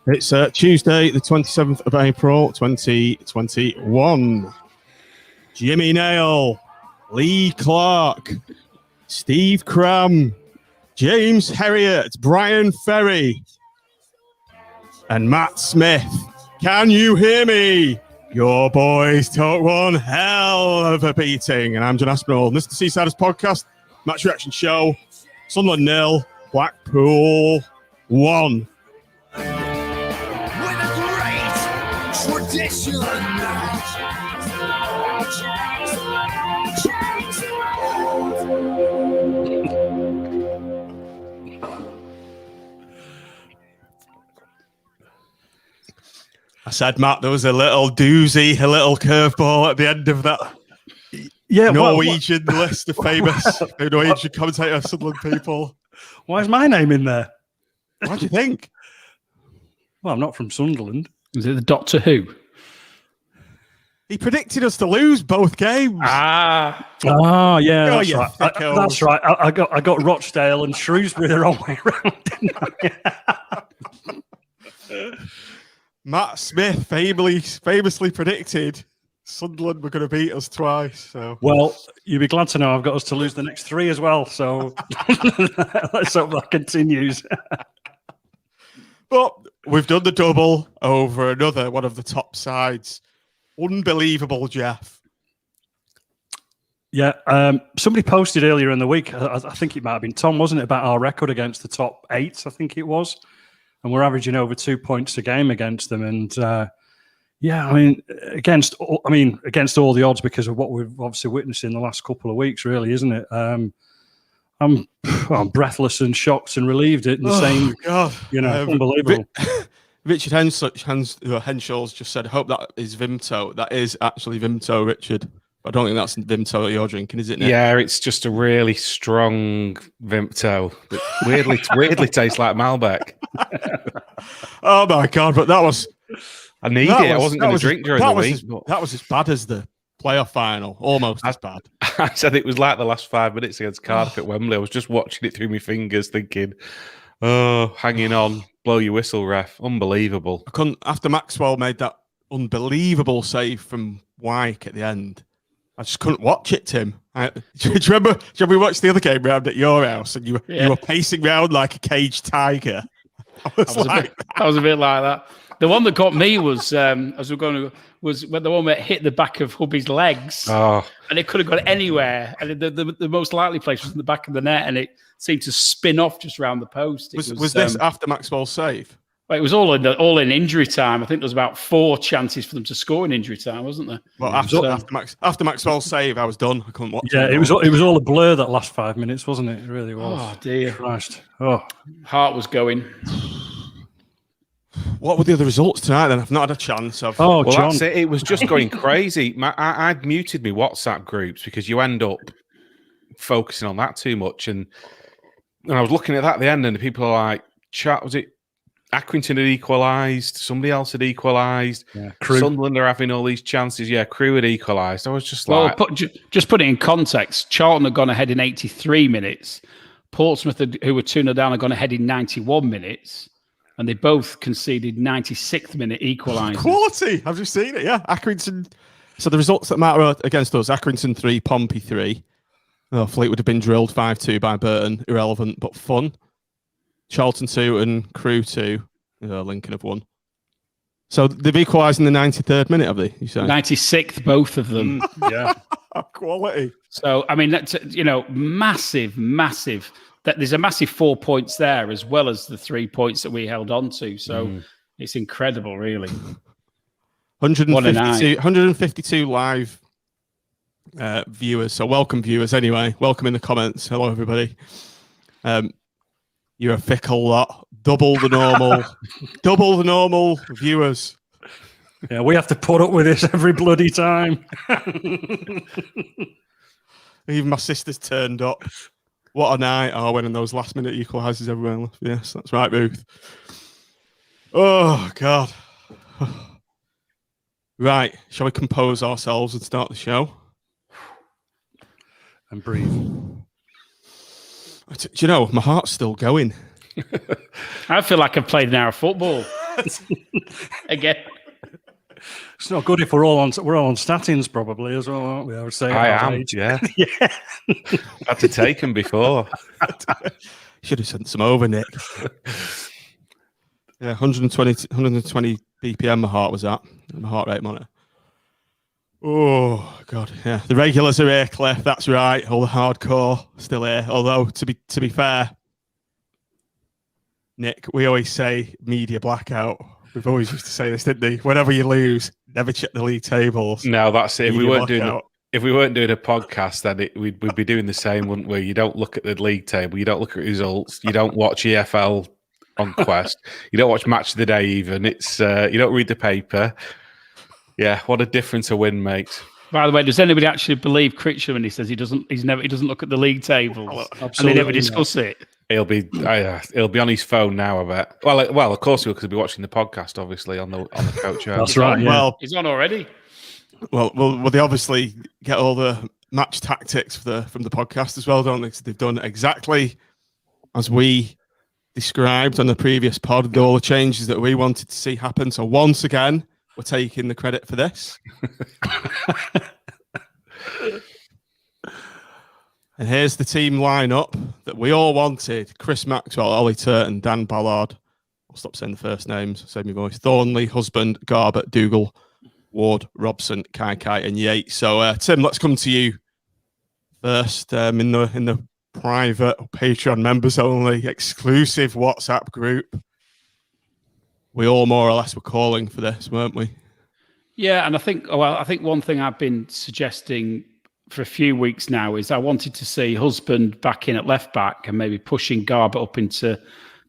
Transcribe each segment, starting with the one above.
It's Tuesday, the 27th of April, 2021. Jimmy Nail, Lee Clark, Steve Cram, James Herriot, Brian Ferry, and Matt Smith. Can you hear me? Your boys took one hell of a beating. And I'm John Aspinall. This is the Seasiders Podcast, Match Reaction Show. Sunderland 0, Blackpool 1. Tradition. I said, Matt, there was a little doozy, a little curveball at the end of that. Yeah, Norwegian list of famous Norwegian commentator Sunderland people. Why is my name in there? What do you think? Well, I'm not from Sunderland. Is it the Doctor Who? He predicted us to lose both games. Yeah, Oh, that's you right. thicko. That's right. I got Rochdale and Shrewsbury the wrong way around, didn't I? Matt Smith famously predicted Sunderland were going to beat us twice. So, Well, you'll be glad to know I've got us to lose the next 3 as well. So let's hope that continues. but we've done the double over another one of the top sides. Unbelievable, Jeff. Yeah, somebody posted earlier in the week, I think it might have been Tom, wasn't it, about our record against the top 8, I think it was. And we're averaging over 2 points a game against them. And against all the odds because of what we've obviously witnessed in the last couple of weeks, really, isn't it? I'm breathless and shocked and relieved at the same, God. Unbelievable. Richard Henshaw's just said, hope that is Vimto. That is actually Vimto, Richard. I don't think that's Vimto that you're drinking, is it, Nick? Yeah, it's just a really strong Vimto that weirdly tastes like Malbec. Oh, my God. But that was... I need it. I wasn't going to drink during the week. That was as bad as the playoff final. Almost as bad. I said it was like the last 5 minutes against Cardiff at Wembley. I was just watching it through my fingers thinking, oh, hanging on. Blow your whistle, ref. Unbelievable. I couldn't, after Maxwell made that unbelievable save from Wyke at the end, I just couldn't watch it, Tim. Do you remember we watched the other game round at your house and you were pacing around like a caged tiger? I was a bit like that. The one that got me was when the one that hit the back of Hubby's legs, and it could have gone anywhere. And the most likely place was in the back of the net, and it seemed to spin off just around the post. Was this after Maxwell's save? Well, it was all in injury time. I think there was about 4 chances for them to score in injury time, wasn't there? Well, after Maxwell's save, I was done. I couldn't watch it. Yeah, it was all a blur that last 5 minutes, wasn't it? It really was. Oh dear, Christ! Oh, heart was going. What were the other results tonight then? I've not had a chance. John. That's it. It was just going crazy. I'd muted my WhatsApp groups because you end up focusing on that too much. And I was looking at that at the end, and the people are like, "Chat, was it Accrington had equalised? Somebody else had equalised. Yeah, Sunderland are having all these chances. Yeah, Crewe had equalised." I was just like, just put it in context. Charlton had gone ahead in 83 minutes. Portsmouth, who were 2-0 down, had gone ahead in 91 minutes. And they both conceded 96th minute equalisers. Quality! I've just seen it, yeah. Accrington. So the results that matter against us, Accrington 3, Pompey 3. Fleetwood have been drilled 5-2 by Burton. Irrelevant, but fun. Charlton 2 and Crewe 2. Lincoln have won. So they've equalised in the 93rd minute, have they? You say? 96th, both of them. yeah. Quality. So, I mean, that's, massive. There's a massive 4 points there, as well as the 3 points that we held on to. So it's incredible, really. 152 live viewers. So welcome, viewers. Anyway, welcome in the comments. Hello, everybody. You're a fickle lot. Double the normal viewers. Yeah, we have to put up with this every bloody time. Even my sister's turned up. What a night. Oh, when in those last minute equalisers everywhere left. Yes, that's right, Ruth. Oh, God. Right. Shall we compose ourselves and start the show? And breathe. Do you know, my heart's still going. I feel like I've played an hour of football. Again. It's not good if we're all on statins, probably as well, aren't we? I would say. I am. Yeah. Yeah. Had to take them before. Should have sent some over, Nick. Yeah, 120 BPM my heart was at. My heart rate monitor. Oh God, yeah. The regulars are here, Cliff. That's right. All the hardcore still here. Although to be fair, Nick, we always say media blackout. We've always used to say this, didn't we? Whenever you lose, never check the league tables. No, that's it. If we weren't doing a podcast, then we'd be doing the same, wouldn't we? You don't look at the league table. You don't look at results. You don't watch EFL on Quest. You don't watch Match of the Day even. It's you don't read the paper. Yeah, what a difference a win makes. By the way, does anybody actually believe Critchlow when he says he doesn't look at the league tables and they never discuss it? He'll be on his phone now, I bet. Well, of course he will, because he'll be watching the podcast, obviously, on the coach. That's right. Yeah. Well, he's on already. Well, they obviously get all the match tactics from the podcast as well, don't they? So they've done exactly as we described on the previous pod, all the changes that we wanted to see happen. So once again, we're taking the credit for this. And here's the team lineup that we all wanted: Chris Maxwell, Ollie Turton, Dan Ballard. I'll stop saying the first names, save my voice. Thornley, Husband, Garbutt, Dougal, Ward, Robson, Kai, and Yates. So, Tim, let's come to you first. In the private Patreon members only exclusive WhatsApp group, we all more or less were calling for this, weren't we? Yeah, and I think one thing I've been suggesting for a few weeks now is I wanted to see Husband back in at left back and maybe pushing Garbutt up into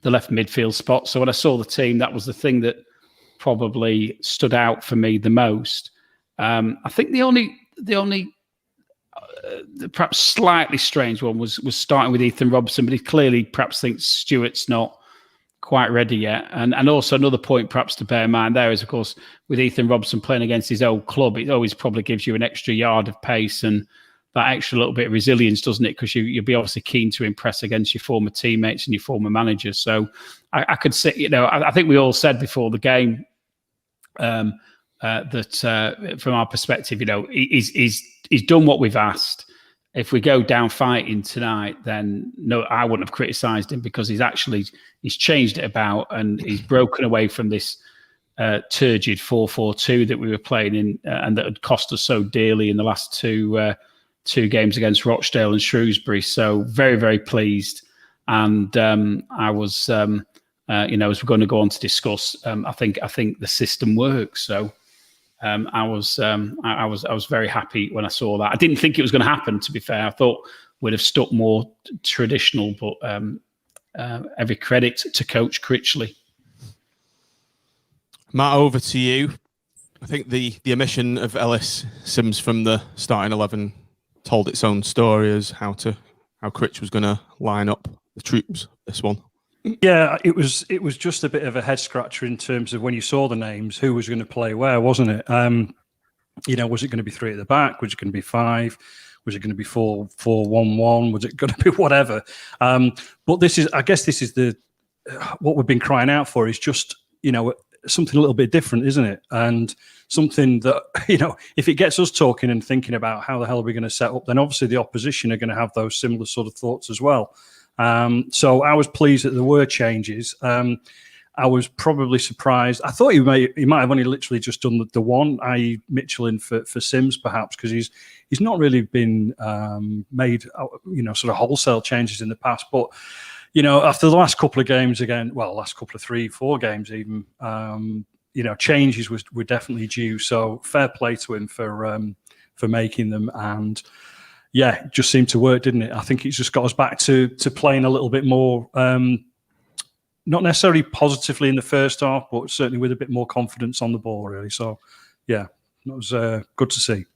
the left midfield spot. So when I saw the team, that was the thing that probably stood out for me the most. I think the only perhaps slightly strange one was starting with Ethan Robson, but he clearly perhaps thinks Stuart's not quite ready yet. And also another point perhaps to bear in mind there is, of course, with Ethan Robson playing against his old club, it always probably gives you an extra yard of pace and that extra little bit of resilience, doesn't it? Because you'll be obviously keen to impress against your former teammates and your former managers. So I could say, I think we all said before the game that from our perspective, he's done what we've asked. If we go down fighting tonight, then no, I wouldn't have criticised him, because he's changed it about and he's broken away from this turgid 4-4-2 that we were playing in and that had cost us so dearly in the last two games against Rochdale and Shrewsbury. So very, very pleased. And I was, as we're going to go on to discuss, I think the system works. So I was very happy when I saw that. I didn't think it was going to happen, to be fair. I thought we'd have stuck more traditional, but every credit to Coach Critchley. Matt, over to you. I think the omission of Ellis Sims from the starting 11 told its own story as how Critch was going to line up the troops this one. Yeah, it was just a bit of a head scratcher in terms of when you saw the names, who was going to play where, wasn't it? Was it going to be 3 at the back? Was it going to be 5? Was it going to be 4-4-1-1? Was it going to be whatever? But this is what we've been crying out for is just, something a little bit different, isn't it? And something that, if it gets us talking and thinking about how the hell are we going to set up, then obviously the opposition are going to have those similar sort of thoughts as well. So I was pleased that there were changes. I was probably surprised. I thought he might have only literally just done the one, i.e. Mitchell in for Sims, perhaps, because he's not really been made sort of wholesale changes in the past. But after the last couple of games last couple of 3-4 games even, changes were definitely due. So fair play to him for making them. And yeah, it just seemed to work, didn't it? I think it's just got us back to playing a little bit more, not necessarily positively in the first half, but certainly with a bit more confidence on the ball, really. So, yeah, it was good to see.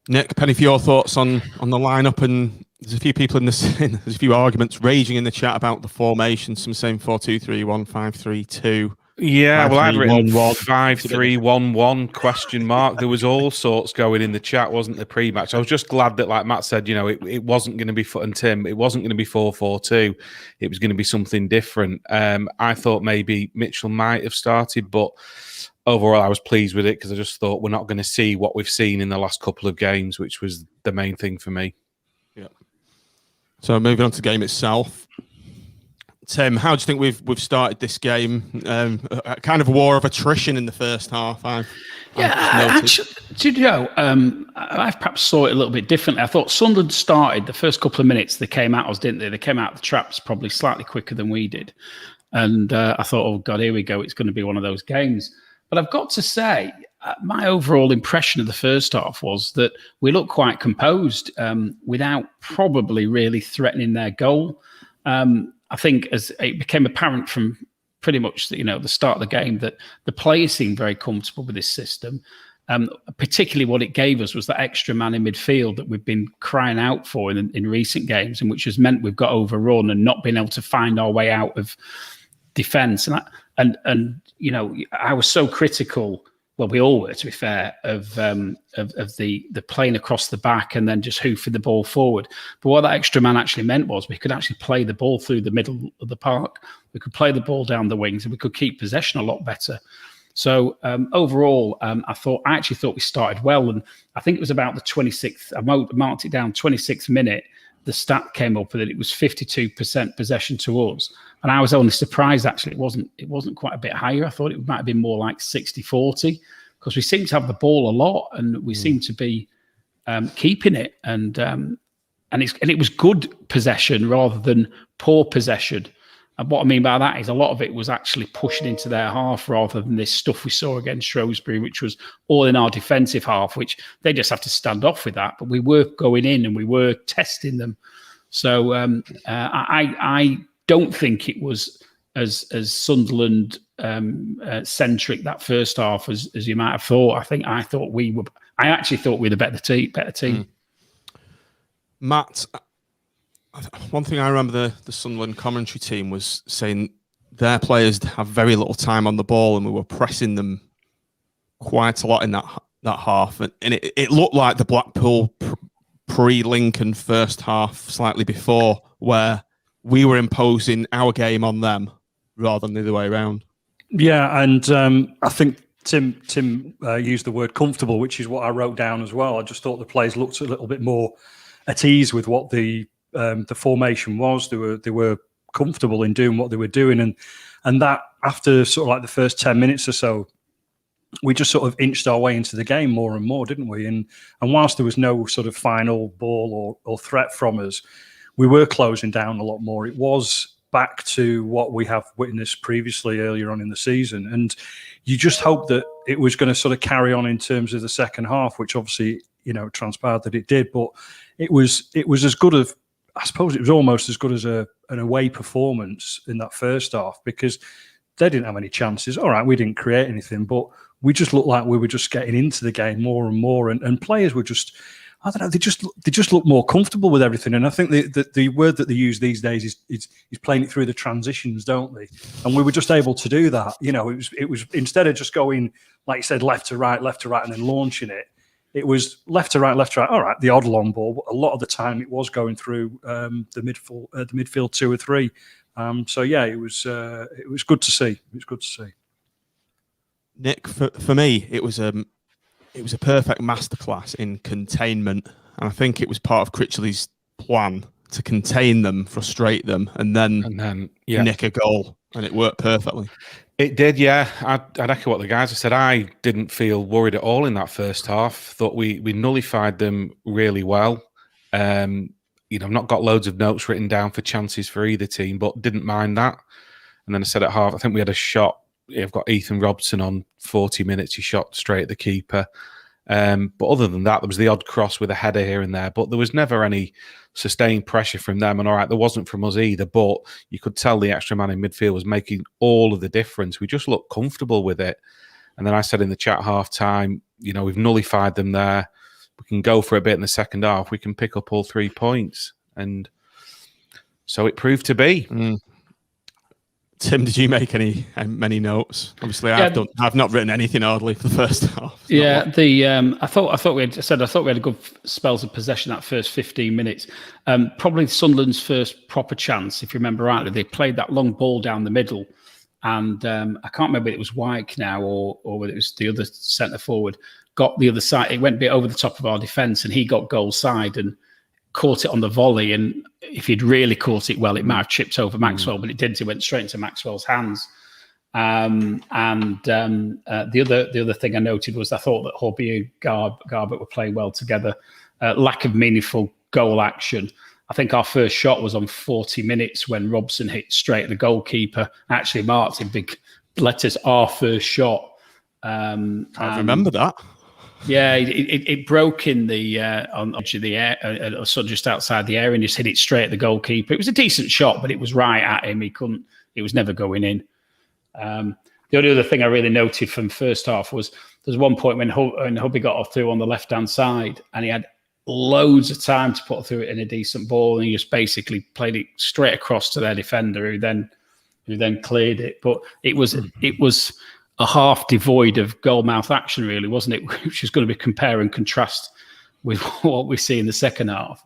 Nick, Penny, for your thoughts on the lineup, and there's a few people there's a few arguments raging in the chat about the formation. Some saying 4-2-3-1, 5-3-2. Yeah, well, I'd written 5-3-1-1. 5-3-1-1 question mark. There was all sorts going in the chat, wasn't there, pre-match? I was just glad that, like Matt said, it wasn't going to be and Tim, it wasn't going to be 4-4-2. It was going to be something different. I thought maybe Mitchell might have started, but overall, I was pleased with it because I just thought we're not going to see what we've seen in the last couple of games, which was the main thing for me. Yeah. So moving on to the game itself. Tim, how do you think we've started this game? A kind of war of attrition in the first half. Actually, I perhaps saw it a little bit differently. I thought Sunderland started the first couple of minutes. They came at us, didn't they? They came out of the traps probably slightly quicker than we did, and I thought, oh God, here we go. It's going to be one of those games. But I've got to say, my overall impression of the first half was that we looked quite composed without probably really threatening their goal. I think as it became apparent from pretty much the start of the game that the players seemed very comfortable with this system. Particularly what it gave us was that extra man in midfield that we've been crying out for in recent games, and which has meant we've got overrun and not been able to find our way out of defence. And I was so critical. Well, we all were, to be fair, of the playing across the back and then just hoofing the ball forward. But what that extra man actually meant was we could actually play the ball through the middle of the park. We could play the ball down the wings, and we could keep possession a lot better. So overall, I actually thought we started well. And I think it was about the 26th. I marked it down, 26th minute. The stat came up that it was 52% possession to us. And I was only surprised, actually, it wasn't quite a bit higher. I thought it might have been more like 60-40, because we seem to have the ball a lot and we seem to be keeping it. And it was good possession rather than poor possession. And what I mean by that is a lot of it was actually pushing into their half rather than this stuff we saw against Shrewsbury, which was all in our defensive half, which they just have to stand off with that. But we were going in and we were testing them. So I don't think it was as Sunderland centric that first half as you might have thought. I actually thought we were the better team. Matt, one thing I remember the Sunderland commentary team was saying their players have very little time on the ball, and we were pressing them quite a lot in that half, and it looked like the Blackpool pre-Lincoln first half slightly before, where we were imposing our game on them rather than the other way around. Yeah, and I think Tim used the word comfortable, which is what I wrote down as well. I just thought the players looked a little bit more at ease with what the formation was. They were comfortable in doing what they were doing, and that after sort of like the first 10 minutes or so, we just sort of inched our way into the game more and more, didn't we? And whilst there was no sort of final ball or threat from us, we were closing down a lot more. It was back to what we have witnessed previously earlier on in the season. And you just hope that it was going to sort of carry on in terms of the second half, which obviously, transpired that it did. But it was as good as, I suppose it was almost as good as an away performance in that first half, because they didn't have any chances. All right, we didn't create anything, but we just looked like we were just getting into the game more and more. And players were just, I don't know, they just look more comfortable with everything. And I think the word that they use these days is playing it through the transitions, don't they? And we were just able to do that. It was instead of just going, like you said, left to right, and then launching it. It was left to right. All right, the odd long ball, but a lot of the time it was going through the midfield 2 or 3. So yeah, it was good to see. It was good to see. Nick, for me, it was a perfect masterclass in containment, and I think it was part of Critchley's plan to contain them, frustrate them, and then nick a goal, and it worked perfectly. It did, yeah. I'd echo what the guys have said. I didn't feel worried at all in that first half. Thought we nullified them really well. I've not got loads of notes written down for chances for either team, but didn't mind that. And then I said at half, I think we had a shot. I've got Ethan Robson on 40 minutes. He shot straight at the keeper. But other than that, there was the odd cross with a header here and there. But there was never any sustained pressure from them. And all right, there wasn't from us either. But you could tell the extra man in midfield was making all of the difference. We just looked comfortable with it. And then I said in the chat half time, we've nullified them there. We can go for a bit in the second half. We can pick up all 3 points. And so it proved to be. Tim, did you make many notes? Obviously, I've not written anything hardly for the first half. Yeah, I thought we had good spells of possession that first 15 minutes. Probably Sunderland's first proper chance, if you remember rightly. They played that long ball down the middle, and I can't remember if it was Wyke now or whether it was the other centre forward. Got the other side. It went a bit over the top of our defence, and he got goal side and caught it on the volley. And if he'd really caught it well, it might have chipped over Maxwell, but it didn't. It went straight into Maxwell's hands. The other thing I noted was I thought that Hobby and Garbett were playing well together. Lack of meaningful goal action. I think our first shot was on 40 minutes when Robson hit straight at the goalkeeper. Actually marked in big letters, our first shot. I remember that. Yeah, it broke in the on the edge of the air, sort of just outside the area, and just hit it straight at the goalkeeper. It was a decent shot, but it was right at him. It was never going in. The only other thing I really noted from first half was there's one point when Hubby got off through on the left hand side, and he had loads of time to put through it in a decent ball, and he just basically played it straight across to their defender, who then cleared it. But it was a half devoid of goal-mouth action, really, wasn't it? Which is going to be compare and contrast with what we see in the second half.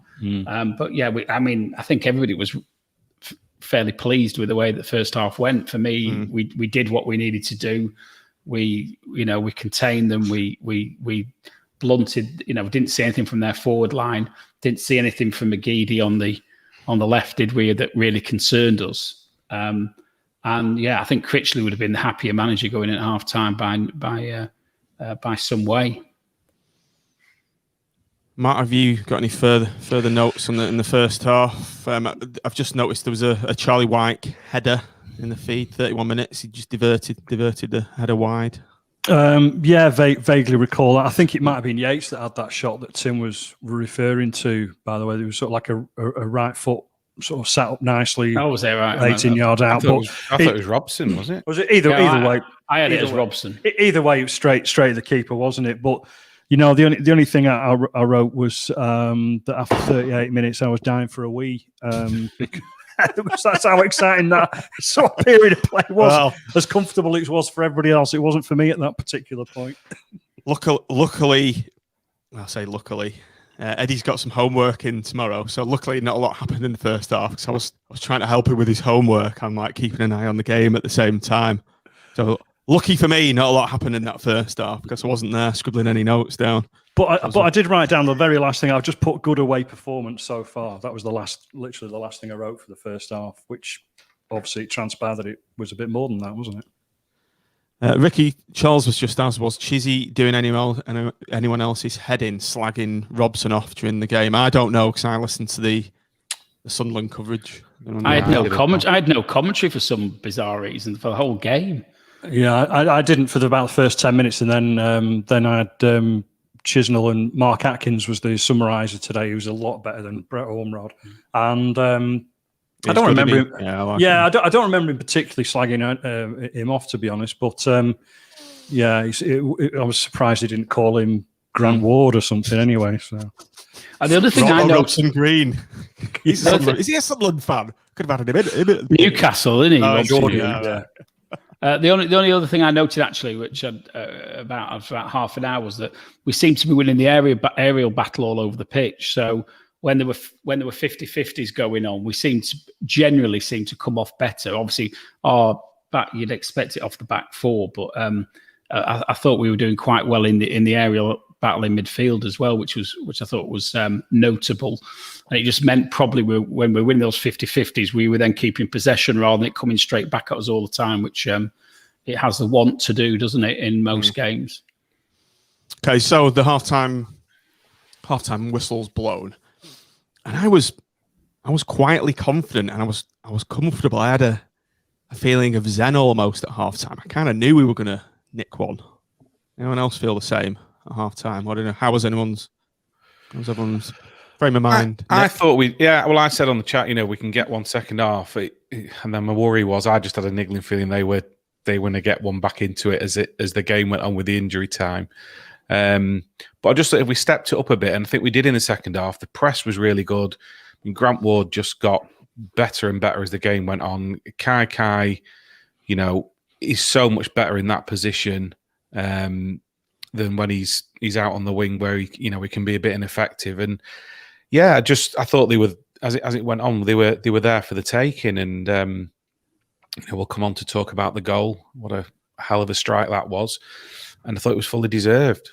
But yeah, I think everybody was fairly pleased with the way the first half went. For me, we did what we needed to do. We contained them. We blunted. Didn't see anything from their forward line. Didn't see anything from McGeady on the left, did we? That really concerned us. And yeah, I think Critchley would have been the happier manager going in at half time by some way. Matt, have you got any further notes in the first half? I've just noticed there was a Charlie Wyke header in the feed, 31 minutes. He just diverted the header wide. Vaguely recall that. I think it might have been Yates that had that shot that Tim was referring to, by the way. It was sort of like a right foot sort of sat up nicely. Oh, was that right? 18 yards out. I thought it was Robson, was it? Was it either way? I had it as Robson. Either way, it was straight at the keeper, wasn't it? But the only thing I wrote was that after 38 minutes, I was dying for a wee. That's how exciting that sort of period of play was. Well, as comfortable as it was for everybody else, it wasn't for me at that particular point. Luckily, I'll say luckily. Eddie's got some homework in tomorrow, so luckily not a lot happened in the first half. Because I was trying to help him with his homework. I'm like keeping an eye on the game at the same time. So lucky for me, not a lot happened in that first half because I wasn't there scribbling any notes down. But I did write down the very last thing. I've just put good away performance so far. That was literally the last thing I wrote for the first half, which obviously it transpired that it was a bit more than that, wasn't it? Ricky Charles was just as was Chizzy doing anyone else's heading, slagging Robson off during the game. I don't know because I listened to the Sunderland coverage. I had no comment. I had no commentary for some bizarre reason for the whole game. Yeah, I didn't for about the first 10 minutes, and then I had Chisnell and Mark Atkins was the summariser today. He was a lot better than Brett Ormrod, and I don't remember him. I don't remember him particularly slagging him off, to be honest. But I was surprised he didn't call him Grant Ward or something. Anyway, so and the other thing I know, Robson Green, is he a Sunderland fan? Could have had him Newcastle, isn't he? Yeah. The only other thing I noted actually, which about half an hour, was that we seemed to be winning the aerial battle all over the pitch. So when there were 50-50s going on, we generally seemed to come off better. Obviously, our back, you'd expect it off the back four, but I thought we were doing quite well in the aerial battle in midfield as well, which I thought was notable. And it just meant probably when we're winning those 50-50s, we were then keeping possession rather than it coming straight back at us all the time, which it has the want to do, doesn't it, in most games. Okay, so the halftime whistle's blown. And I was quietly confident and I was comfortable. I had a feeling of zen almost at halftime. I kind of knew we were going to nick one. Anyone else feel the same at halftime? I don't know. How was everyone's frame of mind? I thought I said on the chat, we can get one second half. And then my worry was I just had a niggling feeling they were going to get one back into it as the game went on with the injury time. But I just thought if we stepped it up a bit, and I think we did in the second half, the press was really good. Grant Ward just got better and better as the game went on. Kai he's so much better in that position than when he's out on the wing where he can be a bit ineffective. And yeah, I thought they were, as it went on, they were there for the taking. And we'll come on to talk about the goal. What a hell of a strike that was, and I thought it was fully deserved.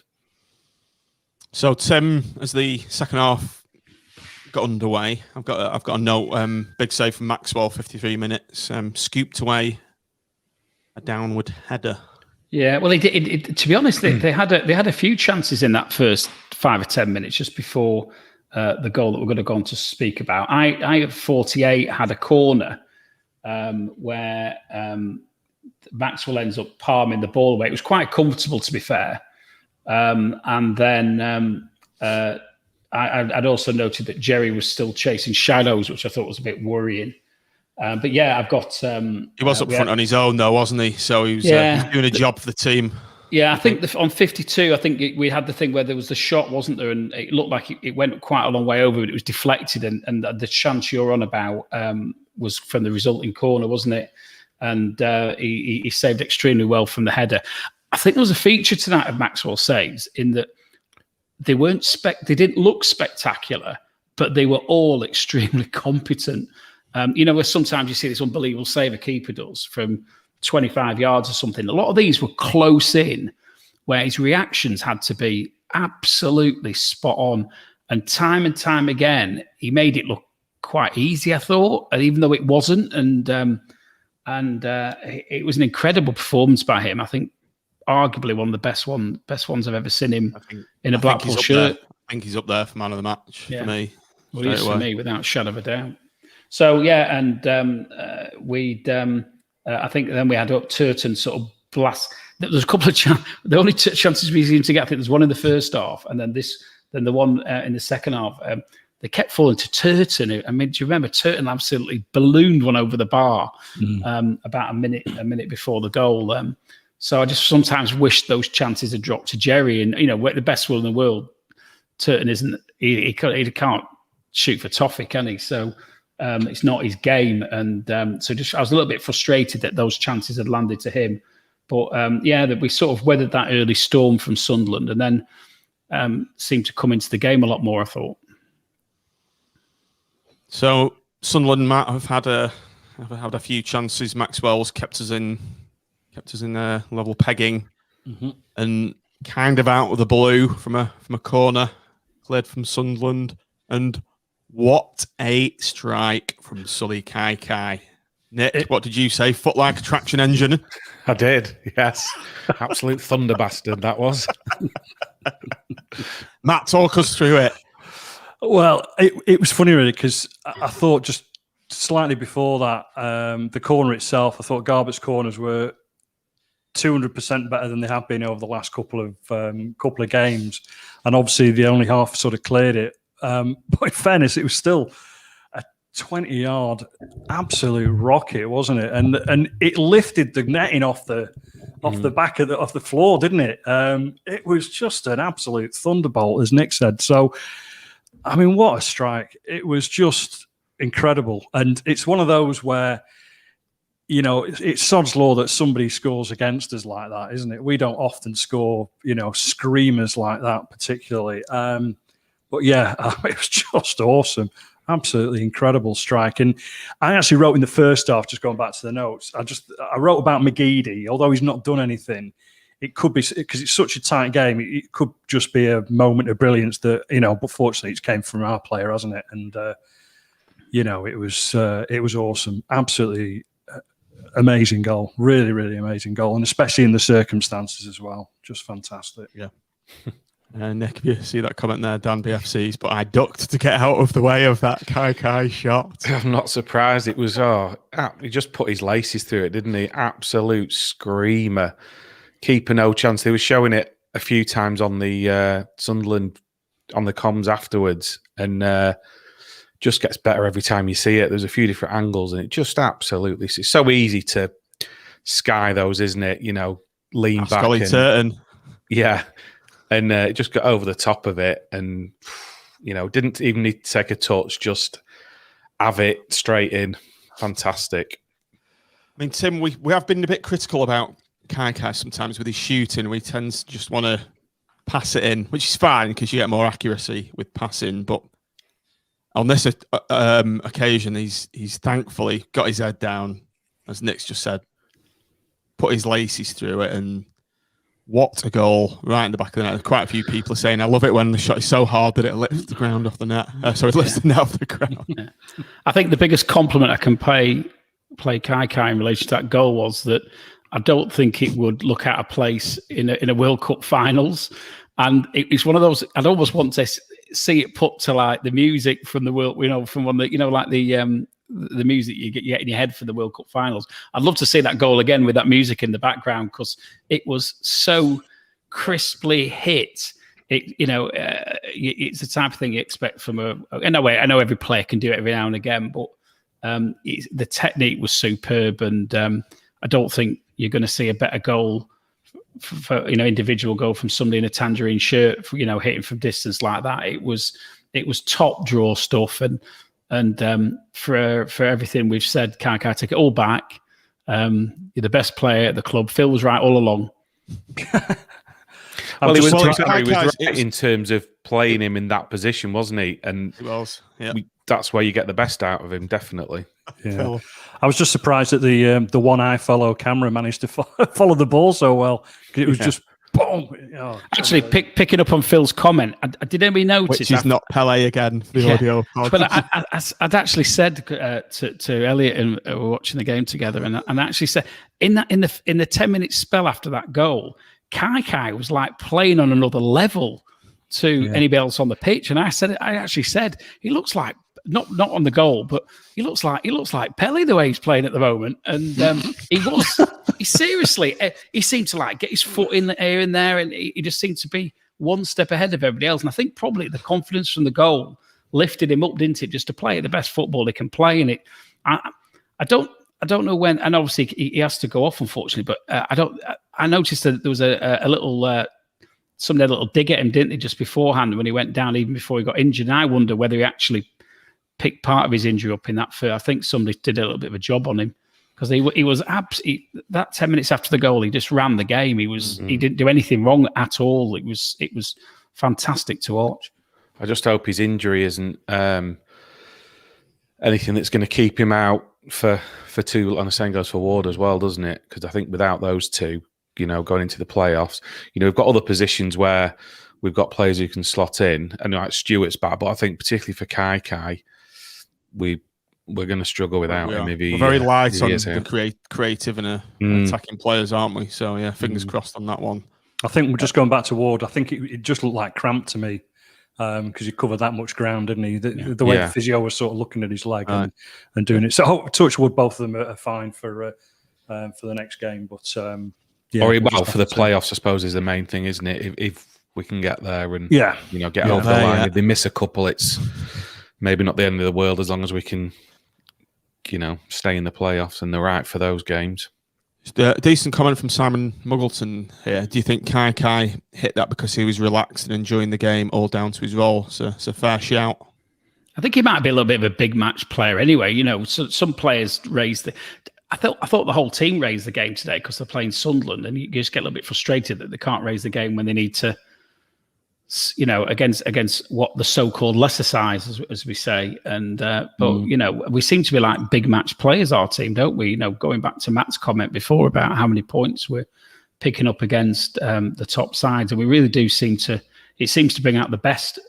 So Tim, as the second half got underway, I've got a note. Big save from Maxwell, 53 minutes. Scooped away a downward header. Yeah, well, to be honest, they had a few chances in that first 5 or 10 minutes just before the goal that we're going to go on to speak about. I at 48 had a corner where Maxwell ends up palming the ball away. It was quite comfortable, to be fair. And then I'd also noted that Jerry was still chasing shadows, which I thought was a bit worrying. But yeah, I've got... he was up front on his own, though, wasn't he? So he was he's doing a job for the team. Yeah, I think on 52, I think we had the thing where there was the shot, wasn't there? And it looked like it went quite a long way over, but it was deflected. And the chance you're on about was from the resulting corner, wasn't it? And he saved extremely well from the header. I think there was a feature to that of Maxwell's saves in that they didn't look spectacular, but they were all extremely competent. Where sometimes you see this unbelievable save a keeper does from 25 yards or something. A lot of these were close in, where his reactions had to be absolutely spot on. And time again, he made it look quite easy, I thought, and even though it wasn't. And it was an incredible performance by him. I think arguably one of the best ones I've ever seen him in a Blackpool shirt. I think he's up there for man of the match for me. Well, he is for me, without a shadow of a doubt. So yeah, and I think then we had up Turton sort of blast. There was a couple of the only chances we seemed to get. I think there's one in the first half, and then the one in the second half. They kept falling to Turton. I mean, do you remember Turton absolutely ballooned one over the bar about a minute before the goal? So I just sometimes wish those chances had dropped to Jerry. And we're the best will in the world. Turton isn't. He can't shoot for toffee, can he? So it's not his game. And so I was a little bit frustrated that those chances had landed to him. But that we sort of weathered that early storm from Sunderland, and then seemed to come into the game a lot more, I thought. So Sunderland might have had a few chances. Maxwell's kept us in level pegging, and kind of out of the blue from a corner, cleared from Sunderland. And what a strike from Sully Kai. Nick, what did you say? Foot like a traction engine. I did, yes. Absolute thunder bastard that was. Matt, talk us through it. Well, it was funny really because I thought just slightly before that, the corner itself, I thought Garbutt's corners were 200% better than they have been over the last couple of games, and obviously the only half sort of cleared it. But in fairness, it was still a 20-yard absolute rocket, wasn't it? And it lifted the netting off the back of the floor, didn't it? It was just an absolute thunderbolt, as Nick said. So, I mean, what a strike! It was just incredible, and it's one of those where, it's sod's law that somebody scores against us like that, isn't it? We don't often score, screamers like that, particularly. But yeah, it was just awesome. Absolutely incredible strike. And I actually wrote in the first half, just going back to the notes, I wrote about McGeady, although he's not done anything. It could be, because it's such a tight game, it could just be a moment of brilliance that, but fortunately it came from our player, hasn't it? And, it was awesome. Absolutely amazing goal. Really, really amazing goal. And especially in the circumstances as well. Just fantastic. Yeah. Nick, if you see that comment there, Dan BFC's, but I ducked to get out of the way of that Kai shot. I'm not surprised. It was, he just put his laces through it, didn't he? Absolute screamer. Keeper no chance. They were showing it a few times on the Sunderland, on the comms afterwards, and just gets better every time you see it. There's a few different angles, and it just absolutely, it's so easy to sky those, isn't it? Lean back. Turton. Yeah. And it just got over the top of it, and didn't even need to take a touch, just have it straight in. Fantastic. mean, Tim, we have been a bit critical about Kai sometimes with his shooting. We tend to just want to pass it in, which is fine because you get more accuracy with passing. But on this occasion, he's thankfully got his head down, as Nick's just said, put his laces through it, and what a goal right in the back of the net. Quite a few people are saying, I love it when the shot is so hard that it lifts the ground off the net. It lifts the net off the ground. Yeah. I think the biggest compliment I can play Kai in relation to that goal was that I don't think it would look out of place in a World Cup finals. And it's one of those, I'd almost want to see it put to like the music from the world, from one that, like the music you get in your head for the World Cup finals. I'd love to see that goal again with that music in the background because it was so crisply hit. It's the type of thing you expect from I know every player can do it every now and again, but the technique was superb, and I don't think you're going to see a better goal for individual goal from somebody in a tangerine shirt, hitting from distance like that. It was top draw stuff, and for everything we've said, Kai, take it all back. You're the best player at the club. Phil was right all along. Well, he was right in terms of playing him in that position, wasn't he? And he was. Yeah. That's where you get the best out of him, definitely. Yeah. I was just surprised that the one eye follow camera managed to follow the ball so well. It was just boom. Oh, actually, picking up on Phil's comment, did anybody notice? Which is not Pele again for the audio. But I'd actually said to Elliot, and we were watching the game together, and I actually said in the 10-minute spell after that goal, Kai was like playing on another level to anybody else on the pitch, and I actually said he looks like not on the goal, but he looks like Pele the way he's playing at the moment, and he seriously seemed to like get his foot in the air in there, and he just seemed to be one step ahead of everybody else, and I think probably the confidence from the goal lifted him up, didn't it, just to play the best football he can play, and I don't know when, and obviously he has to go off, unfortunately. But I noticed that there was a little somebody had a little dig at him, didn't they, just beforehand when he went down, even before he got injured. And I wonder whether he actually picked part of his injury up in that. I think somebody did a little bit of a job on him because he was absolutely that 10 minutes after the goal, he just ran the game. He didn't do anything wrong at all. It was fantastic to watch. I just hope his injury isn't anything that's going to keep him out for too, and the same goes for Ward as well, doesn't it? Because I think without those two, going into the playoffs, we've got other positions where we've got players who can slot in, and like Stewart's back, but I think particularly for Kai, we're going to struggle without him. We're very light on the creative and attacking players, aren't we? So yeah, fingers crossed on that one. I think we're just going back to Ward. I think it just looked like cramped to me. Because he covered that much ground, didn't he? The way the physio was sort of looking at his leg and doing it. So, touch wood, both of them are fine for the next game. But for the playoffs, I suppose, is the main thing, isn't it? If we can get there and get over the line, if they miss a couple, it's maybe not the end of the world as long as we can, stay in the playoffs and they're right for those games. Decent comment from Simon Muggleton here. Do you think Kai hit that because he was relaxed and enjoying the game, all down to his role? So it's a fair shout. I think he might be a little bit of a big match player anyway. So some players raised I thought the whole team raised the game today because they're playing Sunderland, and you just get a little bit frustrated that they can't raise the game when they need to, against what the so-called lesser size, as we say. And we seem to be like big match players, our team, don't we? Going back to Matt's comment before about how many points we're picking up against the top sides, and we really do seems to bring out the best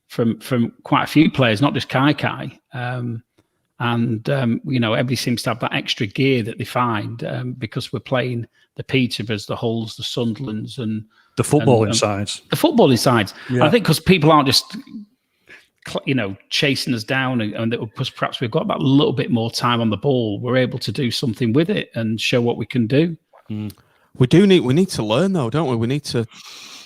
from quite a few players, not just Kai. Everybody seems to have that extra gear that they find because we're playing the Peterboroughs, the Hulls, the Sunderlands, and the footballing sides. The footballing sides. Yeah. I think because people aren't just, chasing us down, and because perhaps we've got that little bit more time on the ball, we're able to do something with it and show what we can do. We need to learn though, don't we? We need to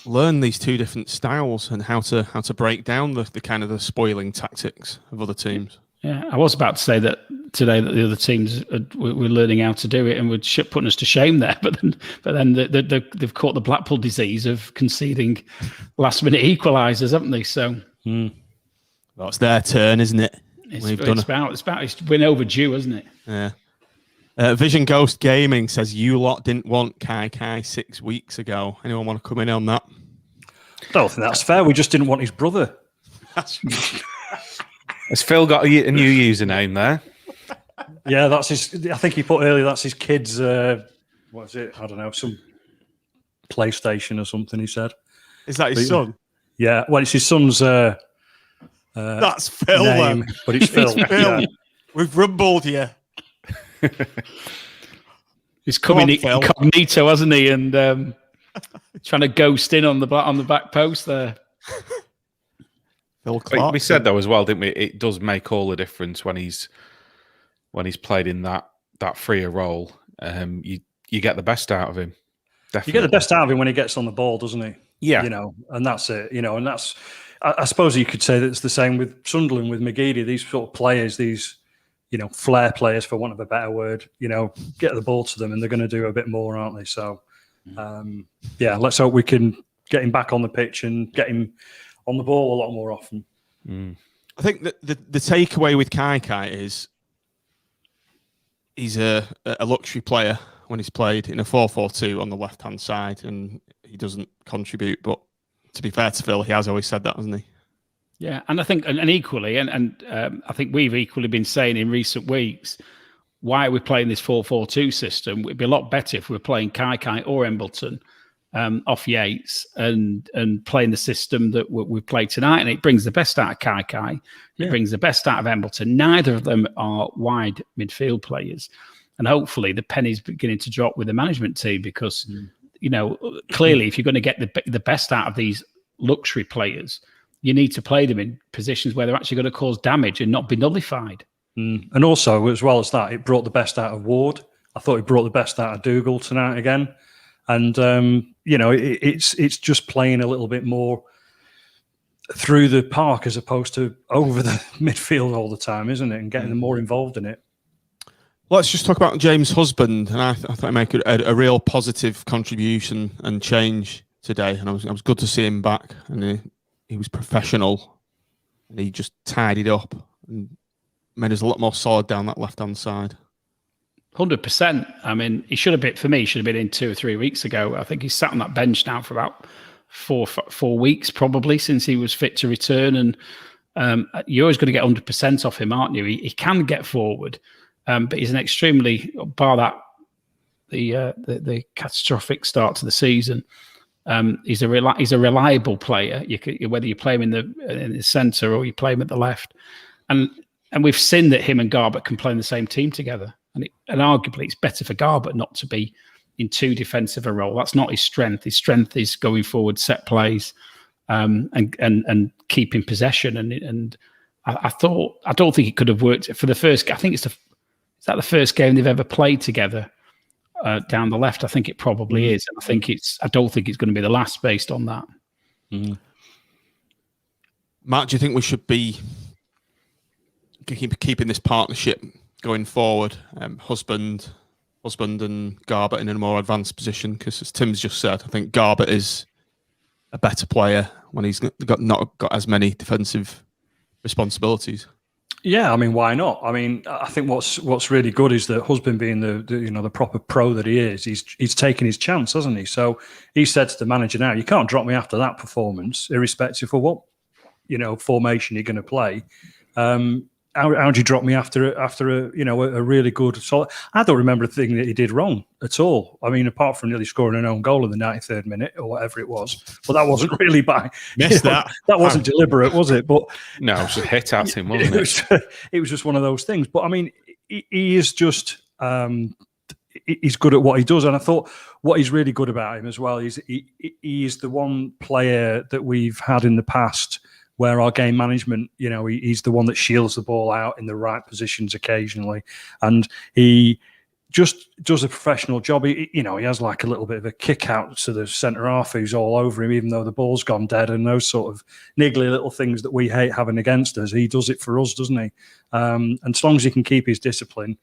learn these two different styles and how to break down the kind of the spoiling tactics of other teams. Yeah, I was about to say that today that the other teams we're learning how to do it, and we're putting us to shame there. But then they've caught the Blackpool disease of conceding last-minute equalisers, haven't they? So, well, it's their turn, isn't it? It's win overdue, isn't it? Yeah. Vision Ghost Gaming says you lot didn't want Kai 6 weeks ago. Anyone want to come in on that? I don't think that's fair. We just didn't want his brother. Has Phil got a new username there? Yeah, that's his. I think he put earlier that's his kid's. What is it? I don't know. Some PlayStation or something. He said. Is that his son? Yeah. Well, it's his son's. That's Phil, name, then. But it's Phil. Phil. Yeah. We've rumbled you. He's coming incognito, hasn't he? And trying to ghost in on the back post there. Phil Clark. We said though as well, didn't we? It does make all the difference when he's played in that freer role. You get the best out of him. Definitely. You get the best out of him when he gets on the ball, doesn't he? Yeah. And that's it. And that's. I suppose you could say that it's the same with Sunderland, with McGeady. These sort of players, these flair players, for want of a better word. Get the ball to them, and they're going to do a bit more, aren't they? So, let's hope we can get him back on the pitch and get him on the ball a lot more often. I think that the takeaway with Kai is he's a luxury player when he's played in a 4-4-2 on the left-hand side, and he doesn't contribute. But to be fair to Phil, he has always said that, hasn't he? Yeah, and I think, and equally, and I think we've equally been saying in recent weeks, why are we playing this 4-4-2 system? It'd be a lot better if we were playing Kai or Embleton off Yates and playing the system that we played tonight. And it brings the best out of Kai. It brings the best out of Embleton. Neither of them are wide midfield players. And hopefully the penny's beginning to drop with the management team because, clearly if you're going to get the best out of these luxury players, you need to play them in positions where they're actually going to cause damage and not be nullified. And also, as well as that, it brought the best out of Ward. I thought it brought the best out of Dougal tonight again. And, it's just playing a little bit more through the park as opposed to over the midfield all the time, isn't it? And getting them more involved in it. Let's just talk about James Husband. And I thought he made a real positive contribution and change today. And I was good to see him back. And he was professional. And he just tidied up and made us a lot more solid down that left-hand side. 100%. I mean, he should have been in 2 or 3 weeks ago. I think he's sat on that bench now for about four weeks, probably, since he was fit to return. And you're always going to get 100% off him, aren't you? He can get forward, but he's an extremely, bar that the catastrophic start to the season. He's a reliable player. Whether you play him in the centre or you play him at the left, and we've seen that him and Garbutt can play in the same team together. And arguably, it's better for Garbutt not to be in too defensive a role. That's not his strength. His strength is going forward, set plays, and keeping possession. And I don't think it could have worked for the first. I think is that the first game they've ever played together down the left. I think it probably is. And I don't think it's going to be the last based on that. Matt, do you think we should be keeping this partnership going forward? Husband and Garbutt in a more advanced position, because as Tim's just said, I think Garbutt is a better player when he's not got as many defensive responsibilities. Yeah, I mean, why not? I mean, I think what's really good is that Husband, being the proper pro that he is, he's taken his chance, hasn't he? So he said to the manager, now you can't drop me after that performance, irrespective of what formation you're going to play. How do you drop me after a really good solid? I don't remember a thing that he did wrong at all. I mean, apart from nearly scoring an own goal in the 93rd minute or whatever it was, but that wasn't really by that wasn't deliberate, was it? But no, it was a hit at him, wasn't it? It was just one of those things. But I mean, he is just he's good at what he does, and I thought what is really good about him as well is he is the one player that we've had in the past where our game management, he's the one that shields the ball out in the right positions occasionally. And he just does a professional job. He has like a little bit of a kick out to the centre half who's all over him, even though the ball's gone dead, and those sort of niggly little things that we hate having against us. He does it for us, doesn't he? And as long as he can keep his discipline,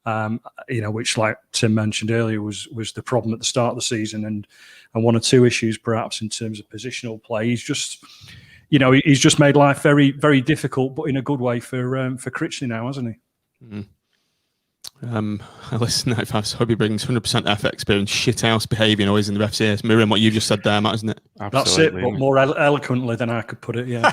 which, like Tim mentioned earlier, was the problem at the start of the season, and one or two issues perhaps in terms of positional play. He's just made life very, very difficult, but in a good way for Critchley now, hasn't he? Listen, if Hobby brings 100% F experience, shithouse behaviour always in the FCS, mirroring what you just said there, Matt, isn't it? That's it, but more eloquently than I could put it, yeah.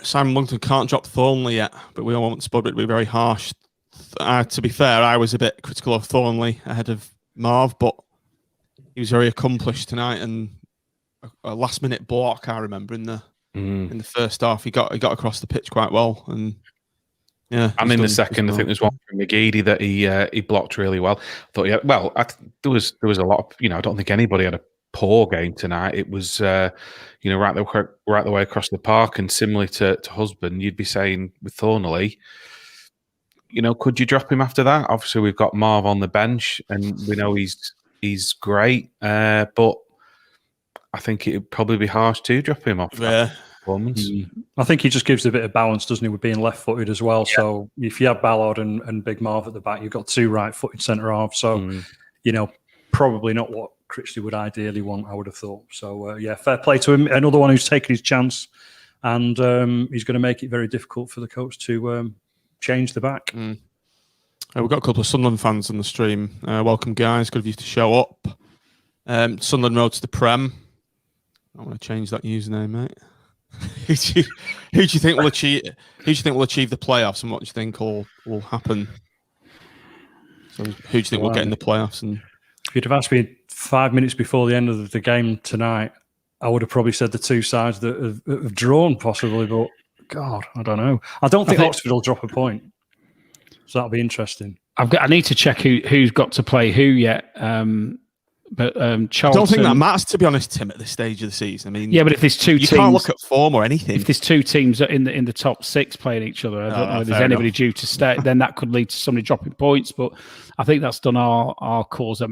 Simon Lungton can't drop Thornley yet, but we all want Spud to be very harsh. To be fair, I was a bit critical of Thornley ahead of Marv, but he was very accomplished tonight, and a last-minute block, I remember, in the first half. He got across the pitch quite well, and yeah. And in the second, I think there's one from McGeady that he blocked really well. I thought, yeah, well, there was a lot of, I don't think anybody had a poor game tonight. It was, right the way across the park, and similarly to Husband, you'd be saying with Thornley, could you drop him after that? Obviously, we've got Marv on the bench, and we know he's great, but I think it'd probably be harsh to drop him off. Yeah. I think he just gives a bit of balance, doesn't he, with being left-footed as well. Yeah. So if you have Ballard and Big Marv at the back, you've got two right-footed centre halves. So, probably not what Critchley would ideally want, I would have thought. So, fair play to him. Another one who's taken his chance, and he's going to make it very difficult for the coach to change the back. We've got a couple of Sunderland fans on the stream. Welcome, guys. Good of you to show up. Sunderland Road to the Prem. I want to change that username, mate. Who do you think will achieve? Who do you think will achieve the playoffs, and what do you think will happen? So, who do you think will get in the playoffs? And if you'd have asked me 5 minutes before the end of the game tonight, I would have probably said the two sides that have drawn, possibly. But God, I don't know. I don't think Oxford will drop a point, so that'll be interesting. I need to check who's got to play who yet. But Charlton, I don't think that matters, to be honest, Tim, at this stage of the season. I mean, yeah, but if there's two teams, you can't look at form or anything. If there's two teams in the top six playing each other, I don't know if there's anybody due to stay. Then that could lead to somebody dropping points. But I think that's done our cause.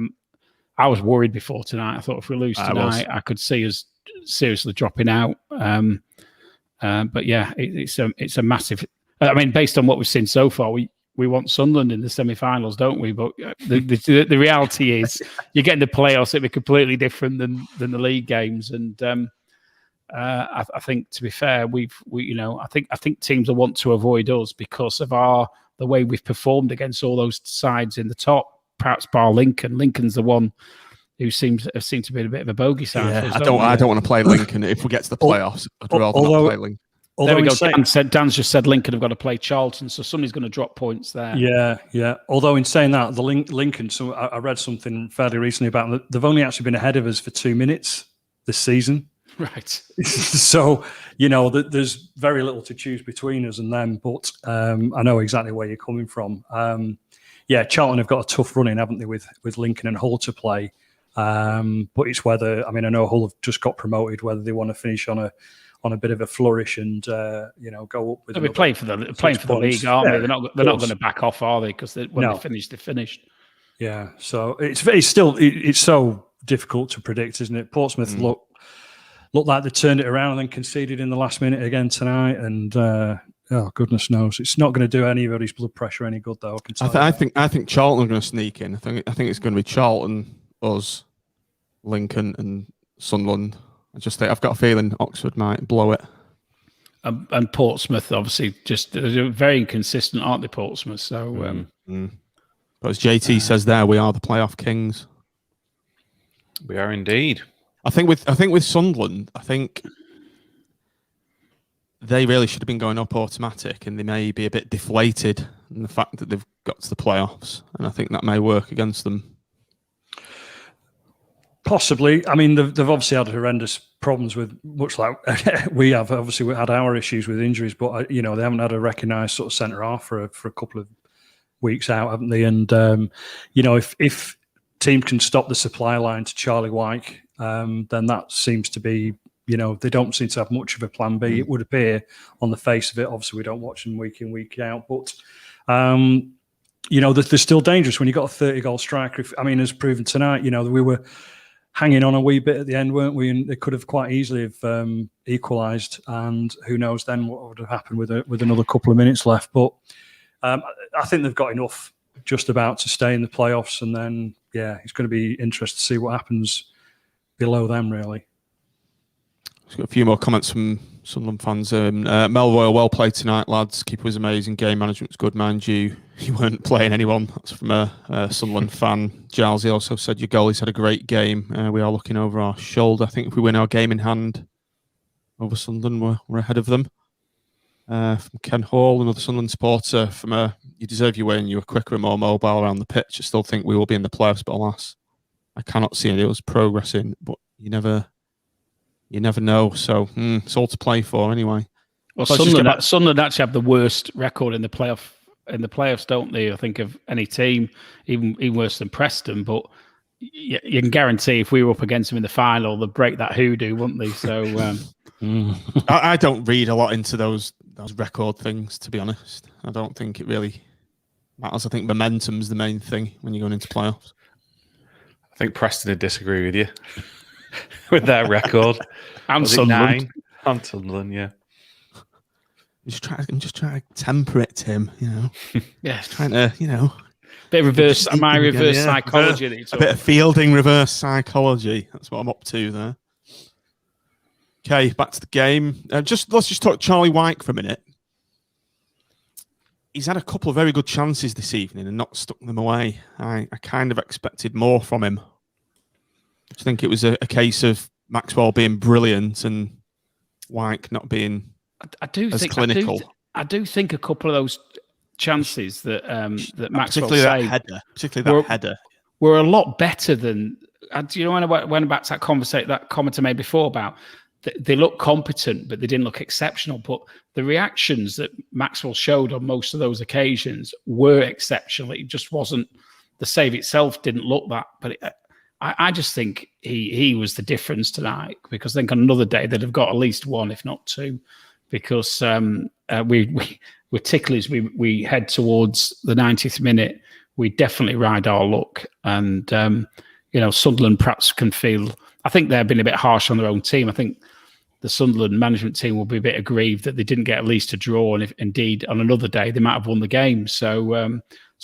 I was worried before tonight. I thought if we lose tonight, I could see us seriously dropping out. But yeah, it's a massive. I mean, based on what we've seen so far, we want Sunderland in the semi-finals, don't we? But the reality is, you get in the playoffs, it'll be completely different than the league games. And I think, to be fair, I think teams will want to avoid us because of the way we've performed against all those sides in the top. Perhaps bar Lincoln. Lincoln's the one who seems to be a bit of a bogey side. Yeah, I don't want to play Lincoln if we get to the playoffs. I'd rather not play Lincoln. There we go. Dan's just said Lincoln have got to play Charlton, so somebody's going to drop points there. Yeah. Although in saying that, the Lincoln, so I read something fairly recently about them. They've only actually been ahead of us for 2 minutes this season. Right. So, there's very little to choose between us and them, but I know exactly where you're coming from. Charlton have got a tough run in, haven't they, with Lincoln and Hull to play. But it's whether, I know Hull have just got promoted, whether they want to finish on a bit of a flourish and go up with. They'll be playing for the league, aren't they? They're not going to back off, are they? Because when they finish, they finished. Yeah, so it's so difficult to predict, isn't it? Portsmouth looked like they turned it around and then conceded in the last minute again tonight, and goodness knows, it's not going to do anybody's blood pressure any good, though. I think Charlton are going to sneak in. I think it's going to be Charlton, us, Lincoln, and Sunderland. I've got a feeling Oxford might blow it. And Portsmouth, obviously, they're very inconsistent, aren't they, Portsmouth? So, but as JT says there, we are the playoff kings. We are indeed. I think with Sunderland, I think they really should have been going up automatic, and they may be a bit deflated in the fact that they've got to the playoffs, and I think that may work against them. Possibly. They've obviously had horrendous problems with, much like we have. Obviously, we had our issues with injuries, but they haven't had a recognised sort of centre half for a couple of weeks out, haven't they? And if teams can stop the supply line to Charlie Wyke, then that seems to be, they don't seem to have much of a plan B. It would appear on the face of it. Obviously, we don't watch them week in, week out, but they're still dangerous when you've got a 30-goal striker. As proven tonight, we were hanging on a wee bit at the end, weren't we? And they could have quite easily have equalised. And who knows then what would have happened with another couple of minutes left. But I think they've got enough just about to stay in the playoffs. And then, it's going to be interesting to see what happens below them, really. Just got a few more comments from Sunderland fans. Mel Royal, well played tonight, lads. Keeper was amazing. Game management was good, mind you. You weren't playing anyone. That's from a Sunderland fan. Giles, he also said your goalies had a great game. We are looking over our shoulder. I think if we win our game in hand over Sunderland, we're ahead of them. From Ken Hall, another Sunderland supporter, you deserve your win. You were quicker and more mobile around the pitch. I still think we will be in the playoffs, but alas, I cannot see any of us progressing. But you never know. So it's all to play for anyway. Well, Sunderland actually have the worst record in the playoffs, don't they? I think of any team, even worse than Preston. But you can guarantee if we were up against them in the final, they'd break that hoodoo, wouldn't they? So I don't read a lot into those record things, to be honest. I don't think it really matters. I think momentum's the main thing when you're going into playoffs. I think Preston would disagree with you with their record. And Sunderland. And Sunderland, yeah. I'm just trying to temper it, Tim. Yeah, trying to, bit of reverse psychology. A bit of fielding reverse psychology. That's what I'm up to there. Okay, back to the game. Let's just talk Charlie Wyke for a minute. He's had a couple of very good chances this evening and not stuck them away. I kind of expected more from him. I think it was a case of Maxwell being brilliant and Wyke not being clinical. I do think a couple of those chances that Maxwell saved, particularly that header, were a lot better than. Do you know when I went back to that comment I made before about they look competent, but they didn't look exceptional. But the reactions that Maxwell showed on most of those occasions were exceptional. It just wasn't the save itself didn't look that. But I just think he was the difference tonight, because I think on another day they'd have got at least one, if not two, because we're ticklers. We head towards the 90th minute. We definitely ride our luck, and Sunderland perhaps can feel. I think they've been a bit harsh on their own team. I think the Sunderland management team will be a bit aggrieved that they didn't get at least a draw, and if indeed on another day they might have won the game. So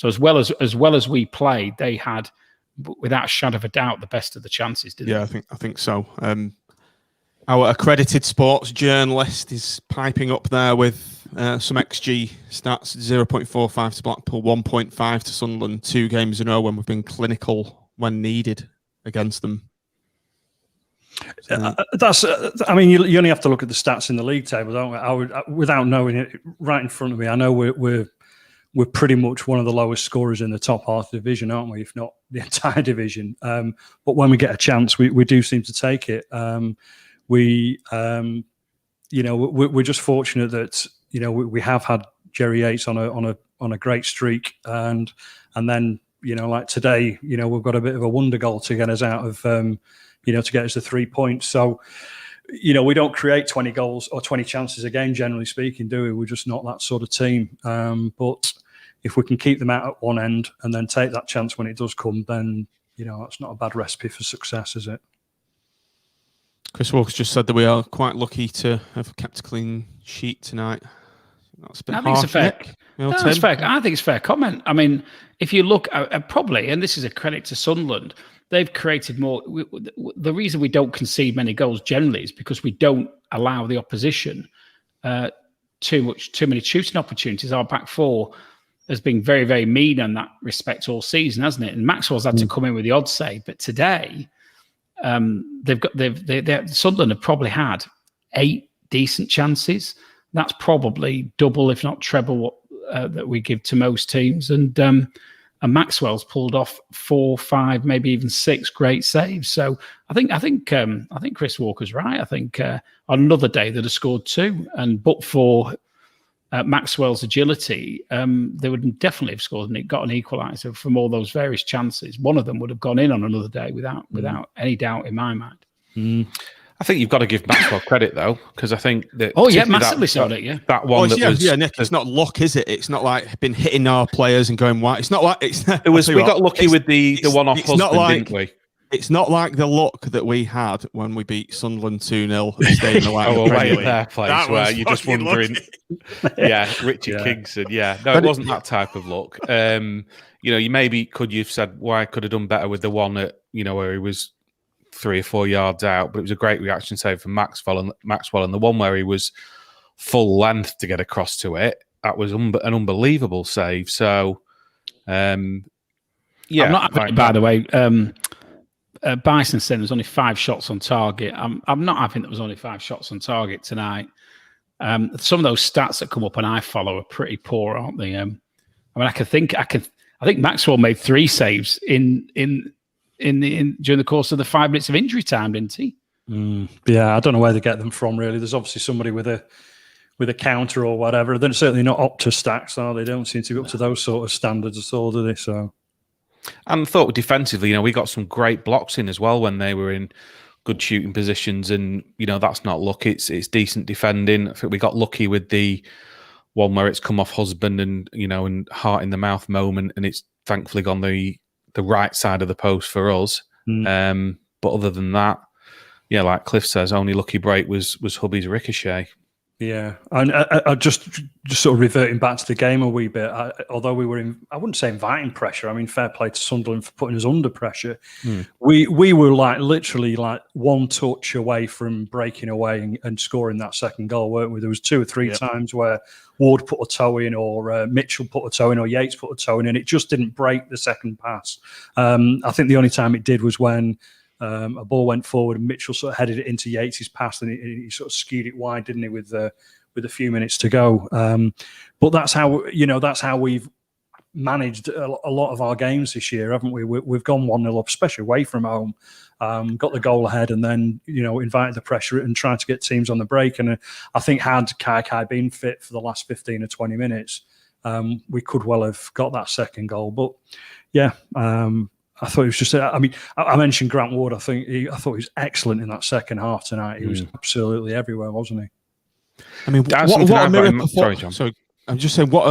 as well as we played, they had, without a shadow of a doubt, the best of the chances, didn't they? Yeah, I think so. Our accredited sports journalist is piping up there with some XG stats: 0.45 to Blackpool, 1.5 to Sunderland, 2 games in a row when we've been clinical when needed against them. You only have to look at the stats in the league table, don't we? Without knowing it right in front of me, I know we're pretty much one of the lowest scorers in the top half of the division, aren't we? If not the entire division. But when we get a chance, we do seem to take it. We're just fortunate that we have had Jerry Yates on a great streak, and then like today, we've got a bit of a wonder goal to get us out of. To get us to 3 points. So, we don't create 20 goals or 20 chances a game, generally speaking, do we? We're just not that sort of team. But if we can keep them out at one end and then take that chance when it does come, then, that's not a bad recipe for success, is it? Chris Walker's just said that we are quite lucky to have kept a clean sheet tonight. That's a bit I think it's a fair. It's fair. I think it's a fair comment. I mean, if you look probably, and this is a credit to Sunderland, they've created more. The reason we don't concede many goals generally is because we don't allow the opposition too many shooting opportunities. Our back four has been very, very mean in that respect all season, hasn't it? And Maxwell's had to come in with the odd save, but today Sunderland have probably had 8 decent chances. That's probably double, if not treble, that we give to most teams. And Maxwell's pulled off 4, 5, maybe even 6 great saves. So I think Chris Walker's right. I think on another day they'd have scored 2, but for Maxwell's agility, they would definitely have scored and got an equaliser from all those various chances. One of them would have gone in on another day without any doubt in my mind. I think you've got to give Maxwell credit though, because I think that. Oh yeah, massively so. That one. Nick. It's not luck, is it? It's not like been hitting our players and going wide. It's not like it's. It was. We got lucky with the one-off husband, didn't we? It's not like the luck that we had when we beat Sunderland 2-0 and stayed in the away at their place where you're just wondering. Richard Kingston. Yeah, no, it wasn't that type of luck. You maybe you've said why I could have done better with the one at where he was 3 or 4 yards out, but it was a great reaction save from Maxwell, and the one where he was full length to get across to it, that was an unbelievable save. So, I'm not having it, by the way. Bison said there was only 5 shots on target. I'm not having there was only 5 shots on target tonight. Some of those stats that come up and I follow are pretty poor, aren't they? I mean, I think Maxwell made 3 saves in during the course of the 5 minutes of injury time, didn't he? Yeah, I don't know where they get them from. Really, there's obviously somebody with a counter or whatever. They're certainly not Opta stacks, are they? Don't seem to be up to those sort of standards at all, do they? So. And I thought defensively, we got some great blocks in as well when they were in good shooting positions, and that's not luck. It's decent defending. I think we got lucky with the one where it's come off husband and and heart in the mouth moment, and it's thankfully gone the right side of the post for us. But other than that, like Cliff says, only lucky break was Hubby's ricochet. Yeah, and I just sort of reverting back to the game a wee bit. Although we were I wouldn't say inviting pressure. I mean, fair play to Sunderland for putting us under pressure. We were literally one touch away from breaking away and scoring that second goal, weren't we? There was 2 or 3 times where Ward put a toe in, or Mitchell put a toe in, or Yates put a toe in, and it just didn't break the second pass. I think the only time it did was when a ball went forward and Mitchell sort of headed it into Yates' pass, and he sort of skewed it wide, didn't he, with a few minutes to go. But that's how we've managed a lot of our games this year, haven't we? We've gone 1-0 up, especially away from home, got the goal ahead, and then invited the pressure and tried to get teams on the break. And I think had Kai been fit for the last 15 or 20 minutes, we could well have got that second goal. But yeah. I thought it was just. I mean, I mentioned Grant Ward. I thought he was excellent in that second half tonight. He was absolutely everywhere, wasn't he? I mean, what a miracle! Sorry, John. So I'm just saying, what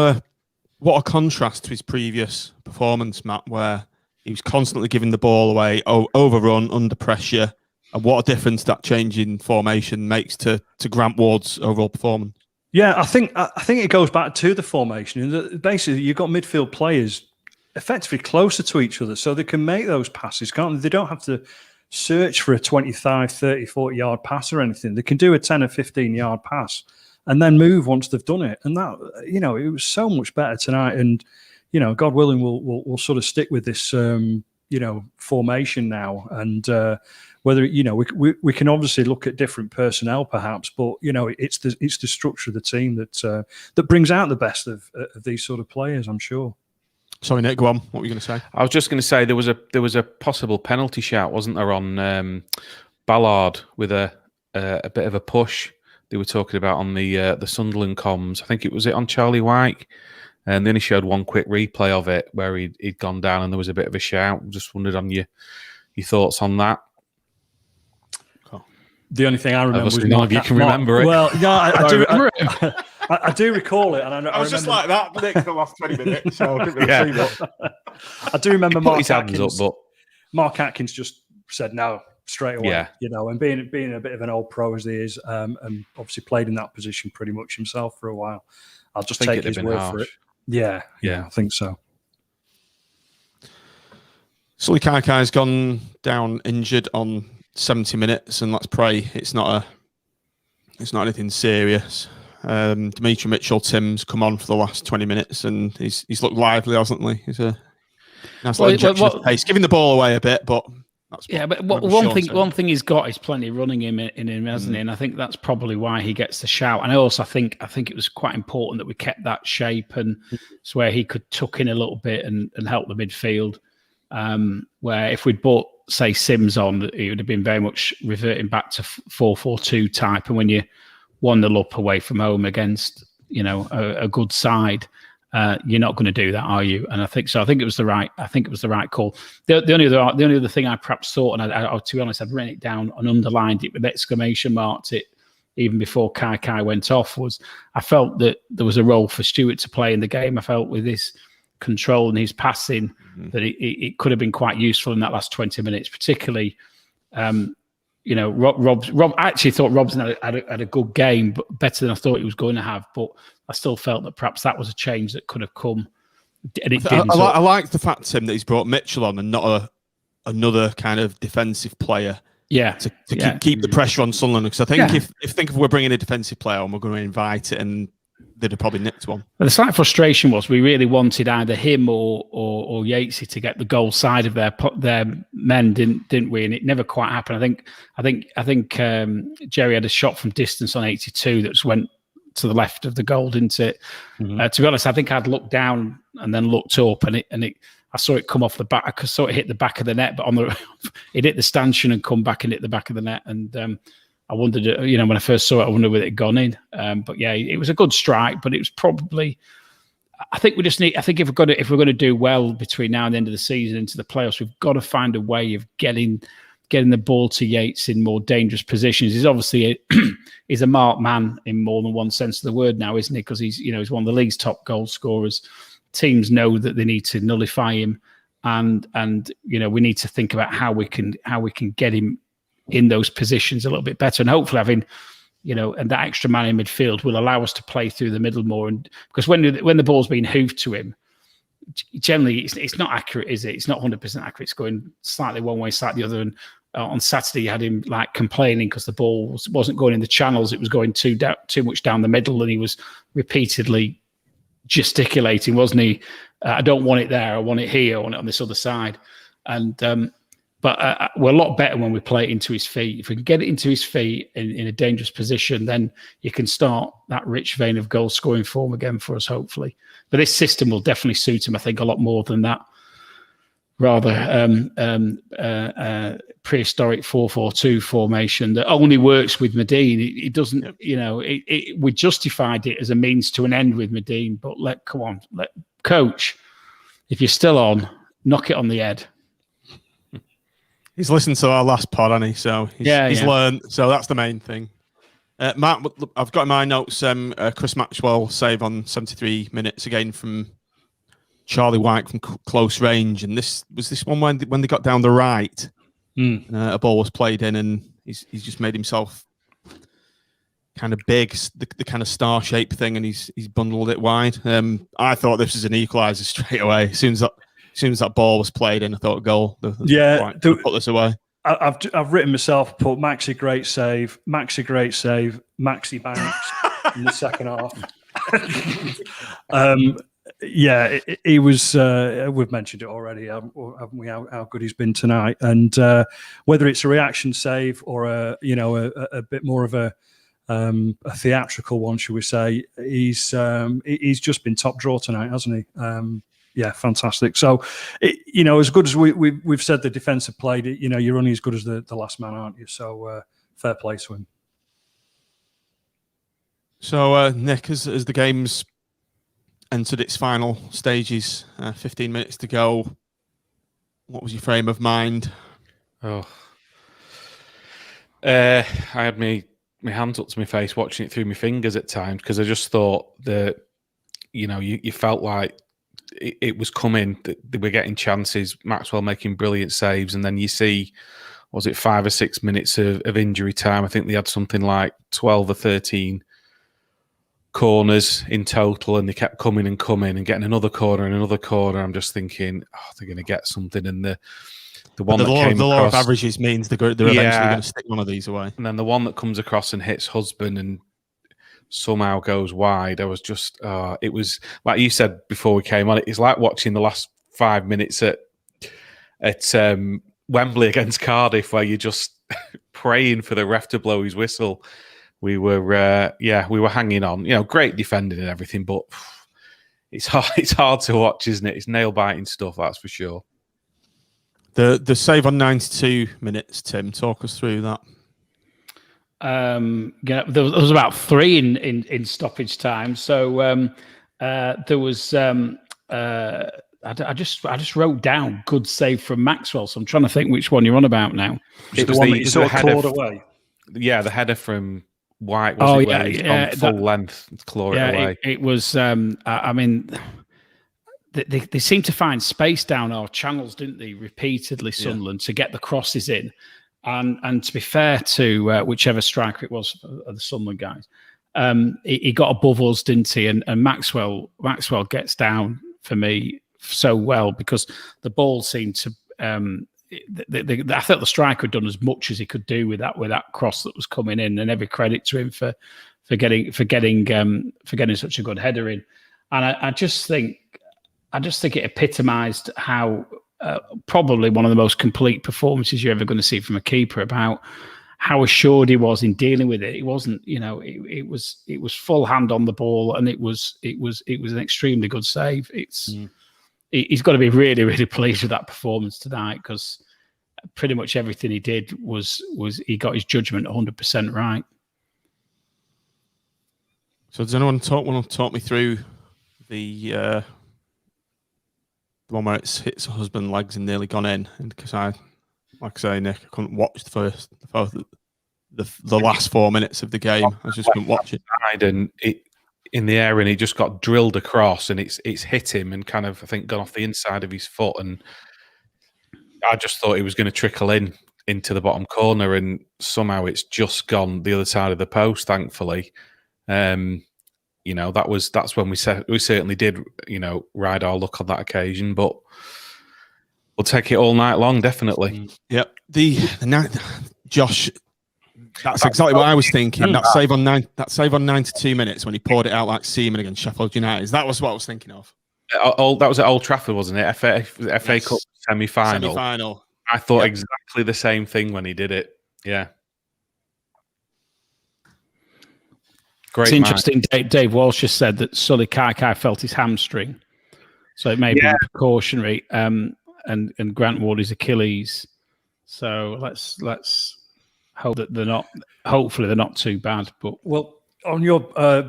a contrast to his previous performance, Matt, where he was constantly giving the ball away, overrun, under pressure, and what a difference that change in formation makes to Grant Ward's overall performance. Yeah, I think it goes back to the formation. Basically, you've got midfield players effectively closer to each other, so they can make those passes, can't they? They don't have to search for a 25, 30, 40 yard pass or anything. They can do a 10 or 15 yard pass and then move once they've done it. And that, it was so much better tonight. And, God willing, we'll sort of stick with this, formation now. And whether, we can obviously look at different personnel perhaps, but, it's the structure of the team that brings out the best of these sort of players, I'm sure. Sorry, Nick, go on. What were you going to say? I was just going to say there was a possible penalty shout, wasn't there, on Ballard with a bit of a push they were talking about on the Sunderland comms. I think it was on Charlie White, and then he showed one quick replay of it where he'd gone down and there was a bit of a shout. Just wondered on your thoughts on that. The only thing I remember was none of you can remember it. Well, no, I do remember it. I do recall it, and I was just like that, Nick, for the last 20 minutes. So I didn't really see that. I do remember Mark Atkins. Mark Atkins just said no straight away. And being a bit of an old pro as he is, and obviously played in that position pretty much himself for a while. I'll just take his word for it. Yeah, I think so. Sully Kaikai's gone down injured on 70 minutes, and let's pray it's not anything serious. Dimitri Mitchell-Tim's come on for the last 20 minutes, and he's looked lively, hasn't he? He's a nice little injection of pace, giving the ball away a bit, but that's one thing he's got is plenty running in him, hasn't he? And I think that's probably why he gets the shout. And I also think it was quite important that we kept that shape, and it's where he could tuck in a little bit and help the midfield. Where if we'd brought, say, Sims on, it would have been very much reverting back to 4-4-2 type. And when you 1-0 up away from home against, a good side, you're not going to do that, are you? And I think so. I think it was the right call. The only other thing I perhaps thought, and I to be honest, I'd written it down and underlined it with exclamation marks it even before Kai went off, was I felt that there was a role for Stewart to play in the game. I felt with his control and his passing that it could have been quite useful in that last 20 minutes, particularly. Rob. I actually thought Robson had a good game, but better than I thought he was going to have. But I still felt that perhaps that was a change that could have come, and it didn't. I like the fact, Tim, that he's brought Mitchell on and not another kind of defensive player. to keep the pressure on Sunderland. Because I think if we're bringing a defensive player and we're going to invite it, and they'd have probably nicked one. But the slight frustration was we really wanted either him or Yatesy to get the goal side of their men, didn't we? And it never quite happened. I think Jerry had a shot from distance on 82 that just went to the left of the goal, didn't it? Mm-hmm. To be honest, I think I'd looked down and then looked up, and I saw it come off the back. I saw it hit the back of the net, but it hit the stanchion and come back and hit the back of the net. And I wondered, when I first saw it, I wondered whether it had gone in. But yeah, it was a good strike, but it was probably. I think we just need. I think if we're going to do well between now and the end of the season into the playoffs, we've got to find a way of getting the ball to Yates in more dangerous positions. He's obviously he's a marked man in more than one sense of the word now, isn't he? Because he's one of the league's top goal scorers. Teams know that they need to nullify him, and we need to think about how we can get him in those positions a little bit better, and hopefully having and that extra man in midfield will allow us to play through the middle more. And because when the ball's being hoofed to him, generally it's not accurate, is it? It's not 100% accurate. It's going slightly one way, slightly the other. And on Saturday, you had him like complaining because the ball wasn't going in the channels; it was going too much down the middle, and he was repeatedly gesticulating, wasn't he? I don't want it there. I want it here. I want it on this other side. And but we're a lot better when we play it into his feet. If we can get it into his feet in a dangerous position, then you can start that rich vein of goal scoring form again for us, hopefully. But this system will definitely suit him, I think, a lot more than that rather prehistoric 4-4-2 formation that only works with Medine. It doesn't, we justified it as a means to an end with Medine, but coach, if you're still on, knock it on the head. He's listened to our last pod, hasn't he? So he's learned. So that's the main thing. Matt, I've got in my notes Chris Maxwell save on 73 minutes again from Charlie White from close range, and this one when they got down the right, a ball was played in, and he's just made himself kind of big, the kind of star shape thing, and he's bundled it wide. I thought this was an equaliser straight away. As soon as that ball was played in, I thought goal. Put this away. I've written myself, put Maxi great save, Maxi Banks in the second half. He was. We've mentioned it already, haven't we? How good he's been tonight, and whether it's a reaction save or a bit more of a theatrical one, should we say? He's just been top draw tonight, hasn't he? Fantastic. So, as good as we've said, the defence have played it. You're only as good as the last man, aren't you? So, fair play to him. So, Nick, as the game's entered its final stages, 15 minutes to go, what was your frame of mind? I had my hands up to my face watching it through my fingers at times, because I just thought that, you felt like it was coming, that they were getting chances, Maxwell making brilliant saves, and then you see, was it 5 or 6 minutes of injury time? I think they had something like 12 or 13 corners in total, and they kept coming and getting another corner and another corner. I'm just thinking, they're going to get something. And the one that came across, the law of averages means they're eventually going to stick one of these away. And then the one that comes across and hits Husband and somehow goes wide. I was just, it was like you said before we came on. It's like watching the last 5 minutes at Wembley against Cardiff, where you're just praying for the ref to blow his whistle. We were hanging on. Great defending and everything, but it's hard to watch, isn't it? It's nail biting stuff, that's for sure. The save on 92 minutes, Tim, talk us through that. There was about 3 in stoppage time. So there was. I just wrote down good save from Maxwell. So I'm trying to think which one you're on about now. It's the one that you sort of clawed away. Yeah, the header from White. Was on full length, claw it away. It was. They seemed to find space down our channels, didn't they? Repeatedly, Sunderland, to get the crosses in. And to be fair to whichever striker it was, the Sunderland guys, he got above us, didn't he? And Maxwell gets down for me so well, because the ball seemed to I thought the striker had done as much as he could do with that cross that was coming in, and every credit to him for getting such a good header in. And I just think it epitomised how probably one of the most complete performances you're ever going to see from a keeper, about how assured he was in dealing with it. It wasn't, it was full hand on the ball, and it was an extremely good save. He's got to be really, really pleased with that performance tonight, because pretty much everything he did was he got his judgment 100% right. So does anyone want to talk me through the one where it's hit his husband's legs and nearly gone in? And because like I say, Nick, I couldn't watch the last 4 minutes of the game. I just couldn't watch it. And it in the air, and he just got drilled across, and it's hit him and kind of, I think, gone off the inside of his foot. And I just thought he was going to trickle into the bottom corner, and somehow it's just gone the other side of the post, thankfully. That's when we certainly did, ride our luck on that occasion, but we'll take it all night long, definitely. Yep. The night, Josh, that's exactly what I was thinking. That save on 92 minutes when he poured it out like Seaman against Sheffield United. That was what I was thinking of. That was at Old Trafford, wasn't it? FA Cup semi-final. Semi-final. I thought exactly the same thing when he did it. Yeah. Great. It's interesting. Dave Walsh has said that Sully Kaikai felt his hamstring, so it may be precautionary. And Grant Ward is Achilles. So let's hope that they're not. Hopefully they're not too bad. But on your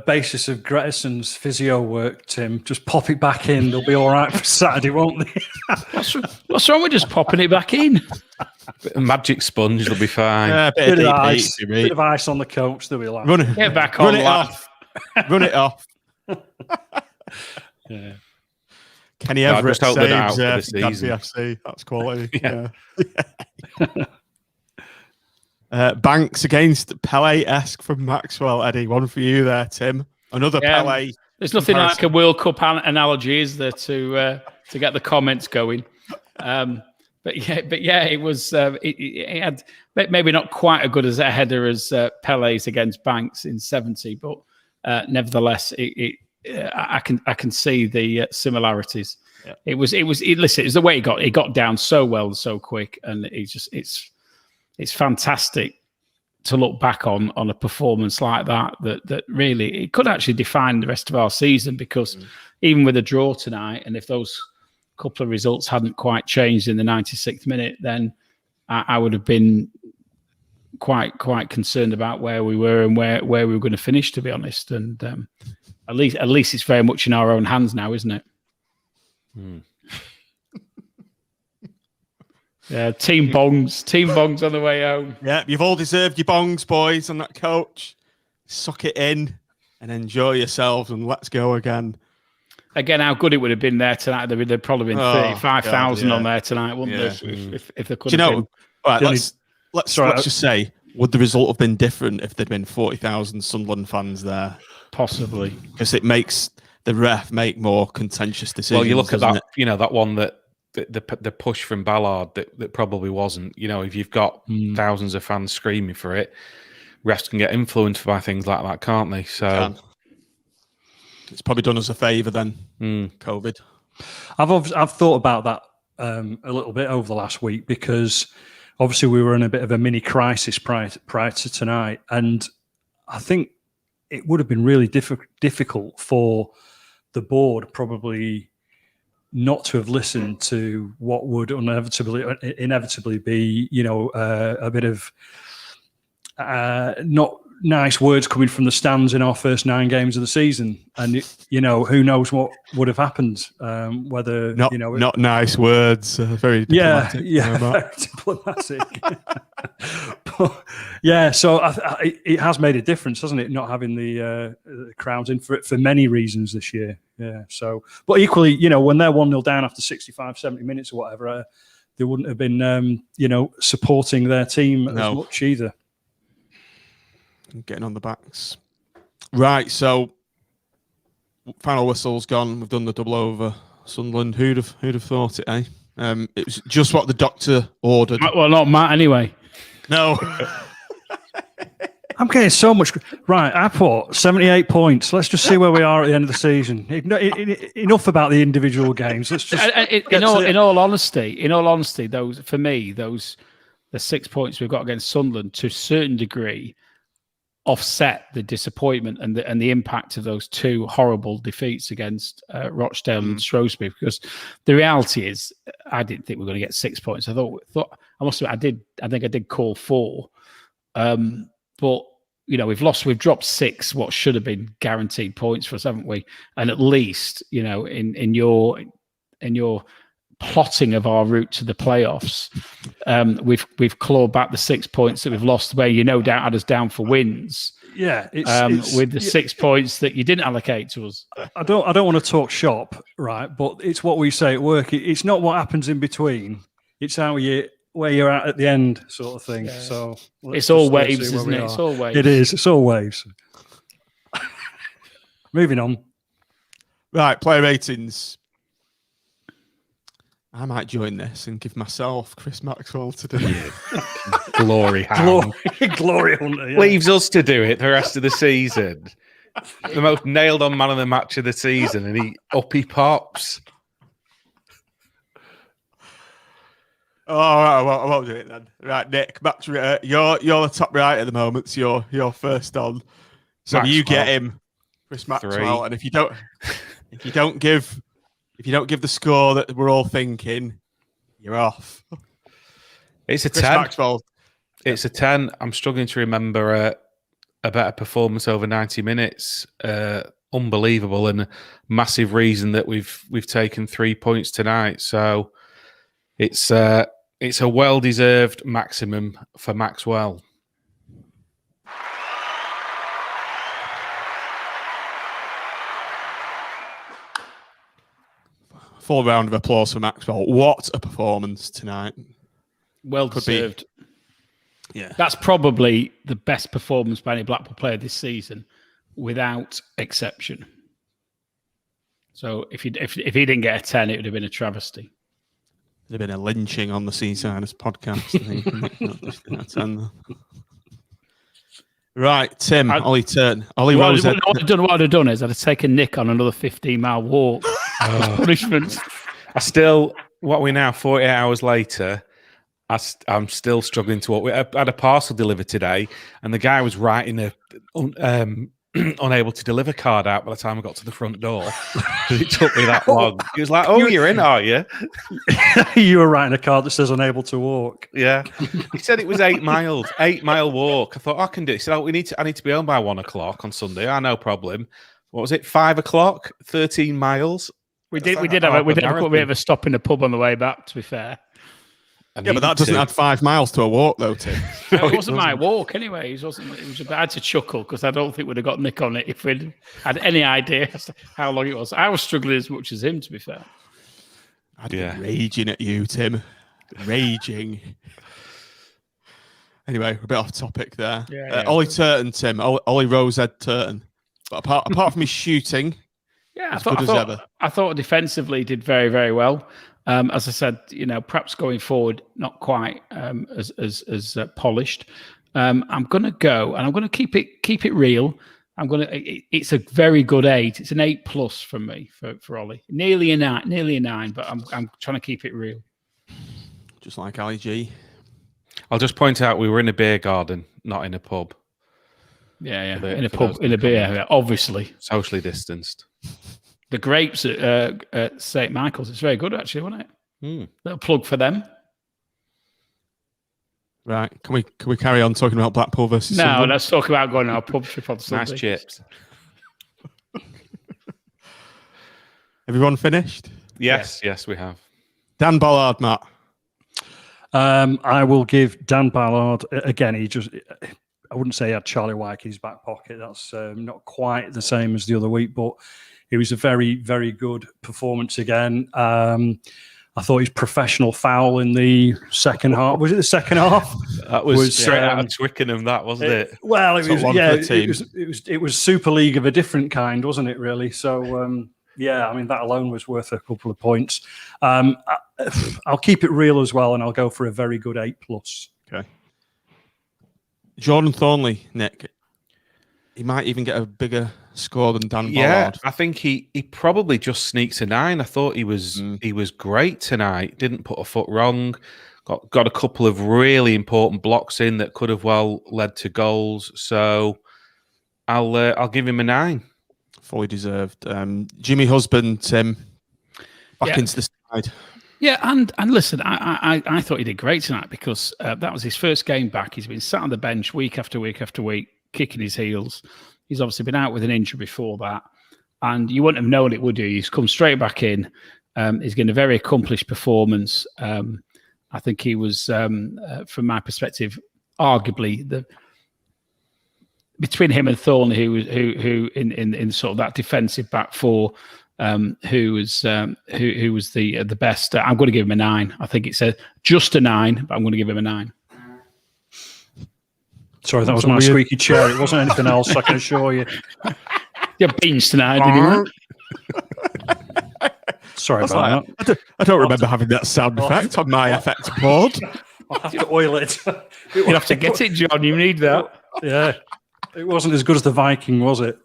basis of Grettison's physio work, Tim, just pop it back in. They'll be all right for Saturday, won't they? What's wrong with just popping it back in? A magic sponge, they'll be fine. Yeah, bit of ice on the coach, they'll be like, get back on. Run it off. Run it off. Yeah. Kenny Everett just hope they're not saves out for the season. FC. That's quality. Yeah. Banks against Pele-esque from Maxwell. Eddie, one for you there, Tim. Another Pele. There's nothing like a World Cup analogy, is there, to get the comments going? But yeah, it was. It had maybe not quite as good as a header as Pele's against Banks in '70, but nevertheless, I can see the similarities. Yeah. It was the way he got down so well and so quick, and it's fantastic to look back on a performance like that really it could actually define the rest of our season, because even with a draw tonight, and if those couple of results hadn't quite changed in the 96th minute, then I would have been quite concerned about where we were and where we were going to finish, to be honest. And at least it's very much in our own hands now, isn't it? Yeah, team bongs on the way home. Yeah, you've all deserved your bongs, boys, on that coach. Suck it in and enjoy yourselves, and let's go again. Again, how good it would have been there tonight. There'd probably been 35,000 on there tonight, wouldn't there? If they could have been. All right, let's just say, would the result have been different if there'd been 40,000 Sunderland fans there? Possibly. Because it makes the ref make more contentious decisions. Well, you look at that, that one that the push from Ballard that probably wasn't. If you've got thousands of fans screaming for it, refs can get influenced by things like that, can't they? So. It's probably done us a favour then, COVID. I've thought about that a little bit over the last week, because obviously we were in a bit of a mini crisis prior to tonight, and I think it would have been really difficult for the board probably not to have listened to what would inevitably be, a bit of not nice words coming from the stands in our first 9 games of the season, and who knows what would have happened. Whether not nice words, very diplomatic. Very diplomatic. But so it has made a difference, hasn't it? Not having the crowds in for many reasons this year. Yeah. So, but equally, when they're 1-0 down after 65, 70 minutes or whatever, they wouldn't have been, supporting their team as much either. Getting on the backs. Right, so final whistle's gone. We've done the double over Sunderland. Who'd have thought it, eh? It was just what the doctor ordered. Well, not Matt anyway. No. I'm getting so much. Right, I put 78 points. Let's just see where we are at the end of the season. Enough about the individual games. Let's just. In all honesty, those for me, the 6 points we've got against Sunderland to a certain degree offset the disappointment and the impact of those two horrible defeats against Rochdale and Shrewsbury. Because the reality is, I didn't think we were going to get 6 points. I thought I must have. I think I did call 4, but we've dropped 6. What should have been guaranteed points for us, haven't we? And at least in your plotting of our route to the playoffs, we've clawed back the 6 points that we've lost, where doubt had us down for wins. Yeah, with the 6 points that you didn't allocate to us. I don't want to talk shop, right? But it's what we say at work. It's not what happens in between. It's where you're at the end, sort of thing. Yeah. So it's all waves, isn't it? It's all waves. It is. It's all waves. Moving on. Right, player ratings. I might join this and give myself Chris Maxwell to do it. Glory hound. Glory hunter. Yeah. Leaves us to do it the rest of the season. The most nailed on man of the match of the season, and he pops. Oh, I won't do it then. Right, Nick, Max, you're the top right at the moment, so you're first on. So Maxwell. You get him, Chris Maxwell, 3. And if you don't give the score that we're all thinking, you're off. It's a Chris 10. Maxwell. It's a 10. I'm struggling to remember a better performance over 90 minutes. Unbelievable, and a massive reason that we've taken 3 points tonight. So it's a well-deserved maximum for Maxwell. Full round of applause for Maxwell. What a performance tonight. Well deserved. Yeah. That's probably the best performance by any Blackpool player this season, without exception. So if he didn't get a 10, it would have been a travesty. There'd have been a lynching on the Seasiders podcast. I think. Right, Tim, Ollie Turton. Ollie Rose. What I'd have done is I'd have taken Nick on another 15-mile walk as punishment. What are we now, 48 hours later, I'm still struggling to walk. I had a parcel delivered today, and the guy was writing unable to deliver card out by the time I got to the front door. Because it took me that long. He was like, "Oh, you're in, are you?" You were writing a card that says unable to walk. Yeah. He said it was 8 miles, 8-mile walk. I thought, I can do it. He said, I need to be home by 1 o'clock on Sunday. No problem. What was it? 5 o'clock, 13 miles. We did have a bit of a stop in the pub on the way back, to be fair. Yeah, but that doesn't add 5 miles to a walk, though, Tim. It wasn't my walk anyway. It was. I had to chuckle because I don't think we'd have got Nick on it if we'd had any idea how long it was. I was struggling as much as him, to be fair. I'd be raging at you, Tim. Raging. Anyway, we're a bit off topic there. Ollie Turton, Tim. Ollie Rosehead Turton. But apart from his shooting, I thought defensively he did very, very well. As I said, perhaps going forward, not quite as polished. I'm going to go, and I'm going to keep it real. It's a very good 8. It's an 8+ from me for Ollie. Nearly a 9, but I'm trying to keep it real. Just like Ali G. I'll just point out we were in a beer garden, not in a pub. Yeah. In a pub, in a beer, obviously. Socially distanced. The grapes at St. Michael's, it's very good, actually, wasn't it? Little plug for them. Right. Can we carry on talking about Blackpool versus Sunderland? Let's talk about going on a pub trip on Sunday. Nice chips. Everyone finished? Yes, we have. Dan Ballard, Matt. I will give Dan Ballard, again, I wouldn't say he had Charlie Wyke in his back pocket. That's not quite the same as the other week, but it was a very, very good performance again. I thought his professional foul in the second half. Was it the second half? That was straight out of Twickenham, that wasn't it? Well, it was Super League of a different kind, wasn't it? Really. So Yeah, I mean, that alone was worth a couple of points. I'll keep it real as well, and I'll go for a very good 8+. Okay. Jordan Thornley, Nick. He might even get a bigger score than Dan Ballard. I think he probably just sneaks a 9. I thought he was great tonight. Didn't put a foot wrong. Got a couple of really important blocks in that could have well led to goals. So I'll give him a 9. Fully deserved. Jimmy Husband, Tim, back into the side. Yeah, and listen, I thought he did great tonight because that was his first game back. He's been sat on the bench week after week after week, kicking his heels. He's obviously been out with an injury before that, and you wouldn't have known it, would you? He's come straight back in. He's getting a very accomplished performance. I think he was, from my perspective, arguably between him and Thornley, who in sort of that defensive back four, who was the best. I'm going to give him a 9. I think it's just a 9, but I'm going to give him a 9. Sorry, that was my squeaky chair. It wasn't anything else, I can assure you. Your beans tonight, did you? Sorry about that. I don't remember having that sound effect on my effects board. I'll have to oil it. You'll have to get it, John. You need that. Yeah. It wasn't as good as the Viking, was it?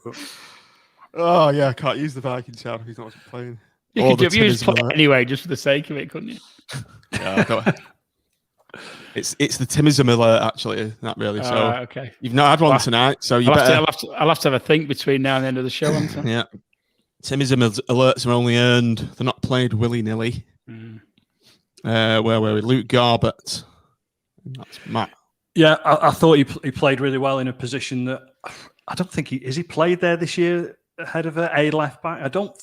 Oh, yeah, I can't use the Viking sound if he's not playing. You could just play it anyway, just for the sake of it, couldn't you? Yeah, it's the Timism alert, actually, not really. So okay. You've not had one tonight, so you better... I'll have to have a think between now and the end of the show. Yeah. Timism alerts are only earned. They're not played willy-nilly. Where were we? Luke Garbett. That's Matt. Yeah, I thought he played really well in a position that I don't think he played there this year ahead of a left back. I don't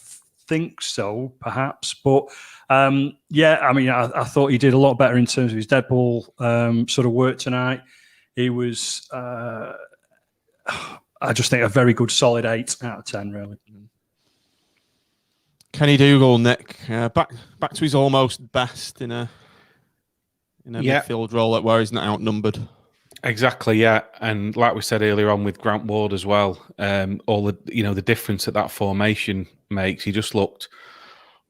think so, perhaps, but yeah, I mean, I thought he did a lot better in terms of his dead ball sort of work tonight. He was, I just think, a very good solid 8 out of 10, really. Kenny Dougal, Nick, back to his almost best in a midfield role where he's not outnumbered. Exactly, yeah, and like we said earlier on with Grant Ward as well, all the difference that formation makes. He just looked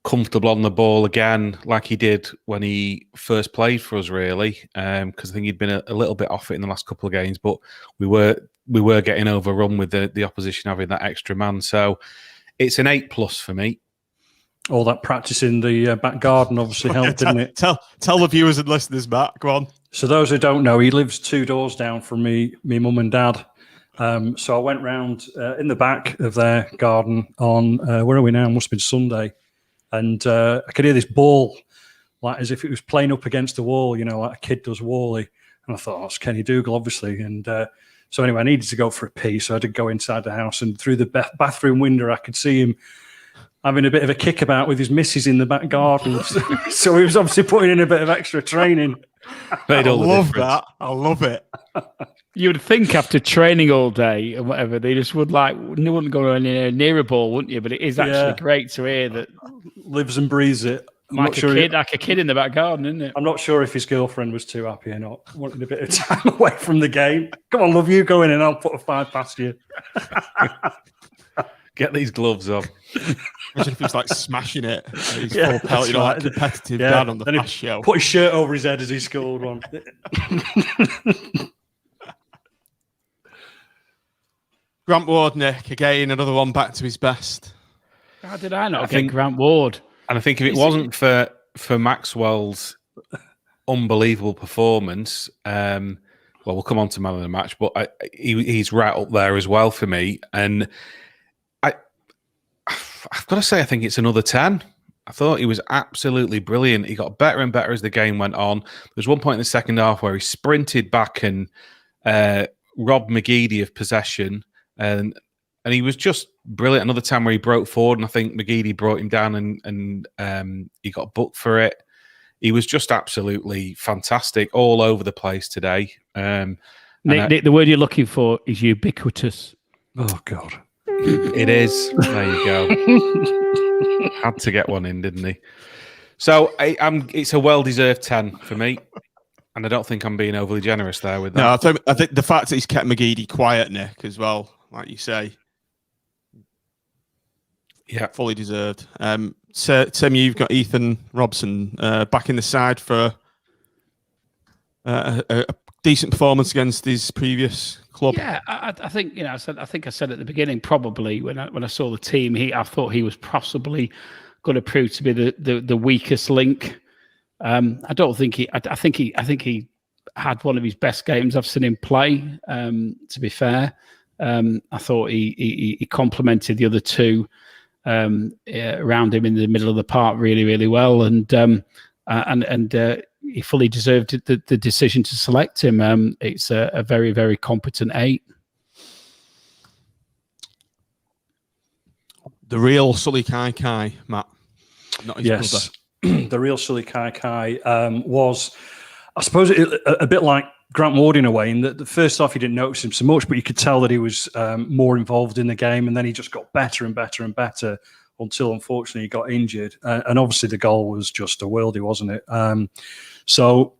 comfortable on the ball again, like he did when he first played for us, really. Because I think he'd been a little bit off it in the last couple of games, but we were getting overrun with the opposition having that extra man. So it's an 8+ for me. All that practice in the back garden obviously helped, didn't it? Tell the viewers and listeners, Matt. Go on. So those who don't know, he lives 2 doors down from me mum and dad. So I went round in the back of their garden on, where are we now? Must have been Sunday. And I could hear this ball, like as if it was playing up against the wall, like a kid does Wally. And I thought, oh, it's Kenny Dougal, obviously. And so anyway, I needed to go for a pee. So I did go inside the house, and through the bathroom window, I could see him having a bit of a kickabout with his missus in the back garden. So he was obviously putting in a bit of extra training. I love that. I love it. You would think after training all day and whatever, they just wouldn't go anywhere near a ball, wouldn't you? But it is actually great to hear that. Lives and breathes it. Like a kid in the back garden, isn't it? I'm not sure if his girlfriend was too happy or not. Wanted a bit of time away from the game. Come on, love, you go in and I'll put a 5 past you. Get these gloves on. Imagine if he's like smashing it. He's full pelt, like competitive dad on the fast show. Put his shirt over his head as he scored one. Grant Ward, Nick, again, another one back to his best. How did I not get Grant Ward? And I think if it wasn't for Maxwell's unbelievable performance, well, we'll come on to man of the match, but he's right up there as well for me. And I've got to say, I think it's another 10. I thought he was absolutely brilliant. He got better and better as the game went on. There was one point in the second half where he sprinted back and robbed McGeady of possession. And he was just brilliant. Another time where he broke forward, and I think McGeady brought him down and he got booked for it. He was just absolutely fantastic all over the place today. Nick, the word you're looking for is ubiquitous. Oh, God. It is. There you go. Had to get one in, didn't he? So it's a well-deserved 10 for me. And I don't think I'm being overly generous there with that. No, I think the fact that he's kept McGeady quiet, Nick, as well, like you say. Yeah, fully deserved. So, Tim, you've got Ethan Robson back in the side for a decent performance against his previous club. Yeah, I think I think I said at the beginning, probably when I saw the team, I thought he was possibly going to prove to be the weakest link. I don't think he. I think he had one of his best games I've seen him play. To be fair, I thought he complemented the other two around him in the middle of the park really, really well, and he fully deserved the decision to select him. It's a very, very competent 8. The real Sully Kai, Matt, not his brother. The real Sully Kai was, I suppose, a bit like Grant Ward in a way, in that the first off you didn't notice him so much, but you could tell that he was more involved in the game, and then he just got better and better and better until, unfortunately, he got injured. And obviously the goal was just a worldie, wasn't it? So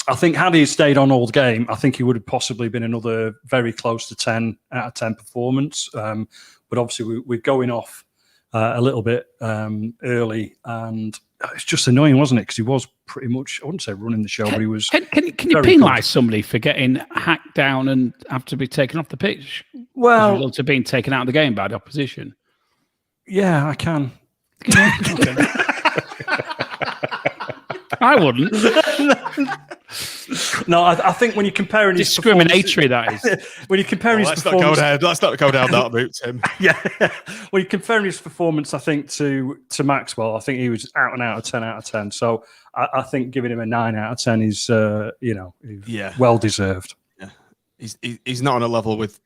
I think had he stayed on all game, I think he would have possibly been another very close to 10 out of 10 performance. But obviously we're going off a little bit early, and it's just annoying, wasn't it? Because he was pretty much, I wouldn't say running the show, but he was. Can you penalise somebody for getting hacked down and have to be taken off the pitch? Well, as a result of being taken out of the game by the opposition. Yeah, I can. I wouldn't. No, I think when you're comparing his discriminatory, that is. When you're comparing his performance, let's not go down that route, Tim. Yeah, when you're comparing his performance, I think to Maxwell, I think he was out and out of 10 out of 10. So I think giving him a 9 out of 10 is, well deserved. Yeah, he's not on a level with.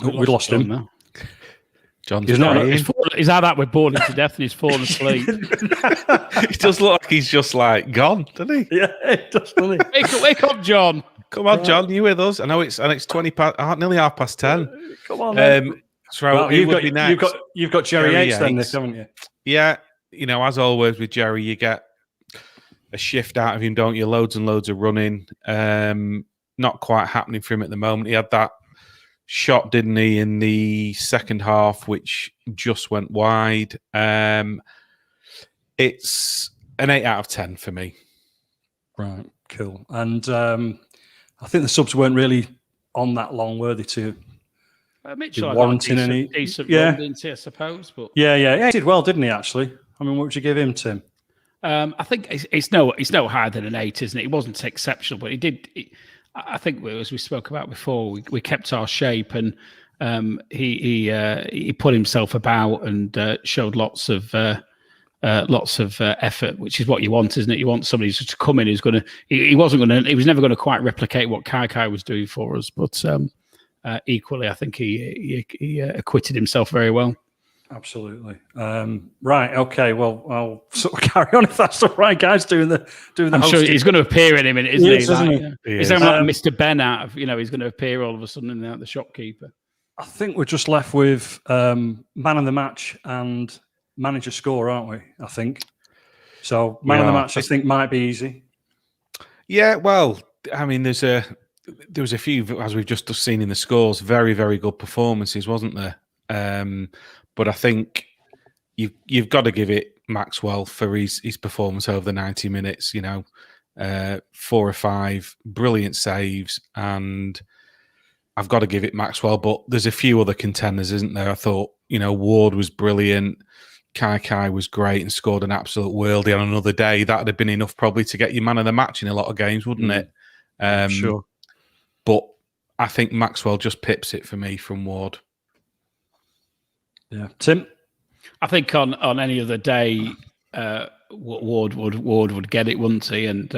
We lost him now. John's he's had that. We're bored to death and he's fallen asleep. He does look like he's just like gone, doesn't he? Yeah, it does, doesn't he? Wake up, John. Come on, John, you with us? I know it's 20 past, nearly 10:30. Come on. So well, you've got Jerry Yates then, Nick, haven't you? Yeah, as always with Jerry, you get a shift out of him, don't you? Loads and loads of running. Not quite happening for him at the moment. He had that shot, didn't he, in the second half, which just went wide. It's an 8 out of 10 for me. Right, cool. And I think the subs weren't really on that long, were they, to Mitchell warranting any decent run, didn't he, I suppose? But yeah, he did well, didn't he? Actually, I mean, what would you give him, Tim? I think it's no higher than an 8, isn't it? It wasn't exceptional, but he did. I think, as we spoke about before, we kept our shape, and he put himself about and showed lots of effort, which is what you want, isn't it? You want somebody to come in who's going to. He was never going to quite replicate what Kai was doing for us, but equally, I think he acquitted himself very well. Absolutely. Right. Okay. Well, I'll sort of carry on if that's all right, guys. Doing the. I'm sure he's going to appear in a minute, isn't he? He's like Mr. Ben out of, he's going to appear all of a sudden in the shopkeeper. I think we're just left with man of the match and manager score, aren't we? I think. So man of the match, I think, might be easy. Yeah. Well, I mean, there was a few, as we've just seen in the scores, very, very good performances, wasn't there? But I think you've got to give it Maxwell for his performance over the 90 minutes. 4 or 5 brilliant saves, and I've got to give it Maxwell. But there's a few other contenders, isn't there? I thought Ward was brilliant, Kai was great and scored an absolute worldie on another day. That would have been enough probably to get you man of the match in a lot of games, wouldn't it? Sure. But I think Maxwell just pips it for me from Ward. Yeah, Tim. I think on any other day, Ward would get it, wouldn't he? And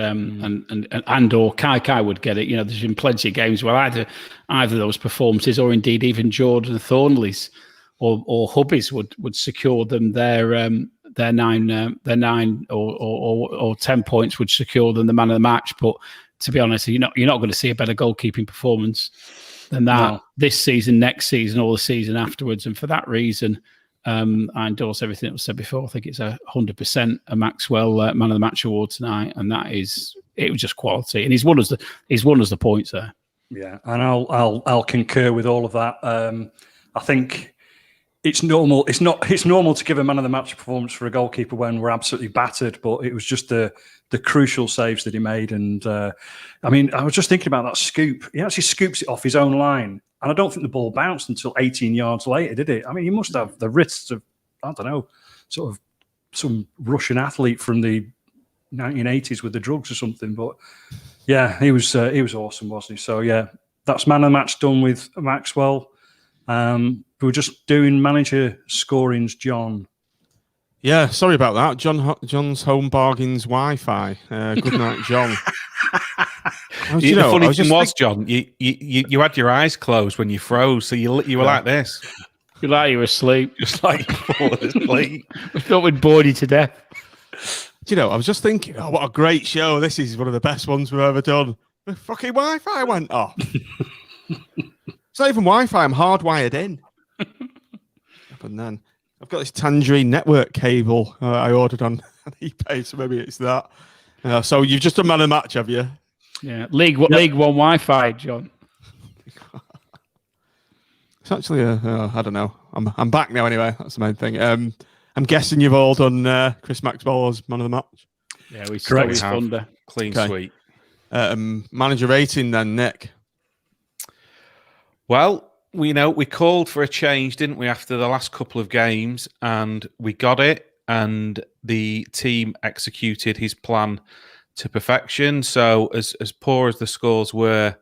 or Kai would get it. There's been plenty of games where either those performances, or indeed even Jordan Thornley's or Hubby's would secure them their 9 or 10 points, would secure them the man of the match. But to be honest, you're not going to see a better goalkeeping performance than that this season, next season, or the season afterwards. And for that reason, I endorse everything that was said before. I think it's 100% a Maxwell man of the match award tonight, and it was just quality. And he's won us the points there. Yeah, and I'll concur with all of that. I think it's normal. It's normal to give a man of the match performance for a goalkeeper when we're absolutely battered, but it was just the crucial saves that he made. And I mean, I was just thinking about that scoop. He actually scoops it off his own line, and I don't think the ball bounced until 18 yards later, did it? I mean, he must have the wrists of, I don't know, sort of some Russian athlete from the 1980s with the drugs or something. But yeah, he was awesome, wasn't he? So yeah, that's man of the match done with Maxwell. We were just doing manager scorings, John. Yeah, sorry about that. John's Home Bargains Wi-Fi. Good night, John. The funny thing was, John, you had your eyes closed when you froze, so you were like this. You like you were asleep. Just like you falling asleep. We thought we'd bored you to death. Do you know, I was just thinking, oh, what a great show. This is one of the best ones we've ever done. The fucking Wi-Fi went off. It's not even Wi-Fi, I'm hardwired in. And then I've got this Tangerine network cable I ordered on eBay, so maybe it's that. So you've just done man of the match, have you? Yeah, League One Wi-Fi, John. It's actually I don't know. I'm back now anyway. That's the main thing. I'm guessing you've all done Chris Maxwell as man of the match. Yeah, we stole his thunder. Clean sweep. Manager rating then, Nick. Well, we called for a change, didn't we, after the last couple of games, and we got it, and the team executed his plan to perfection. So as poor as the scores were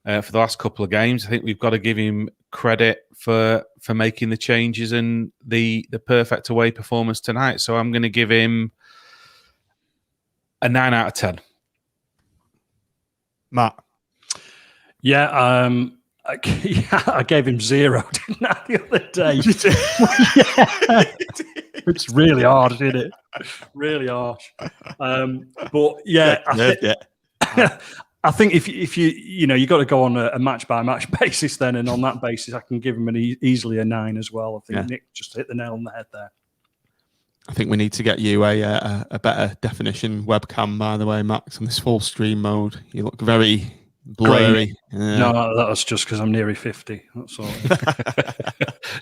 for the last couple of games, I think we've got to give him credit for making the changes and the perfect away performance tonight. So I'm going to give him a 9 out of 10. Matt. Yeah, I gave him 0, didn't I, the other day? It's really harsh, isn't it? Really harsh. But yeah, I think if you got to go on a match by match basis then, and on that basis, I can give him easily a 9 as well. I think Nick just hit the nail on the head there. I think we need to get you a better definition webcam, by the way, Max, on this full stream mode. You look very blurry. No, that's just because I'm nearly 50. That's all.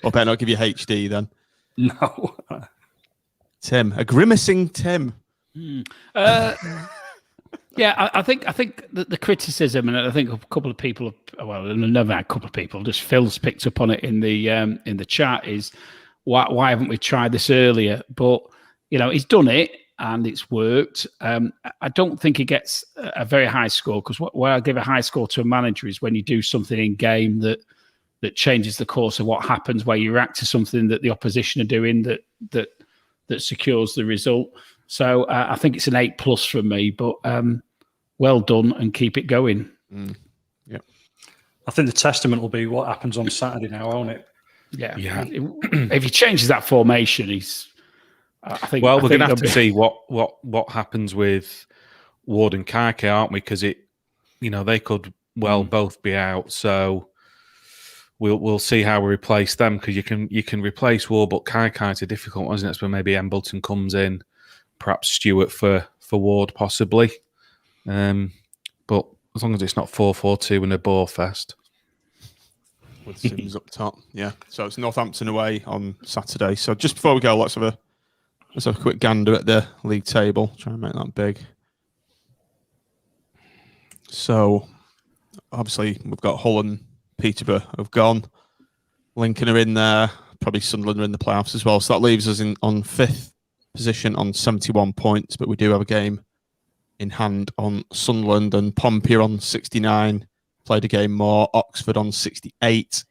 Well, better not give you HD then. No. Tim, a grimacing Tim. Yeah, I think the criticism, and I think a couple of people, never had a couple of people, just Phil's picked up on it in the chat, is why haven't we tried this earlier? But he's done it and it's worked. I don't think he gets a very high score, because where I give a high score to a manager is when you do something in game that changes the course of what happens, where you react to something that the opposition are doing that secures the result. So I think it's an 8+ from me, but well done and keep it going. Yeah, I think the testament will be what happens on Saturday now, won't it? Yeah. If he changes that formation, I think. Well, we're going to have to see what happens with Ward and Kaike, aren't we? Because they could both be out. So we'll see how we replace them, because you can replace Ward, but Kaike's a difficult one, isn't it? That's where maybe Embleton comes in. Perhaps Stewart for Ward, possibly. But as long as it's not 4-4-2 and a bore fest. With Sims up top. Yeah. So it's Northampton away on Saturday. So just before we go, let's have a quick gander at the league table. Try and make that big. So obviously we've got Hull and Peterborough have gone. Lincoln are in there. Probably Sunderland are in the playoffs as well. So that leaves us on 5th position on 71 points, but we do have a game in hand on Sunderland, and Pompey on 69, played a game more. Oxford on 68,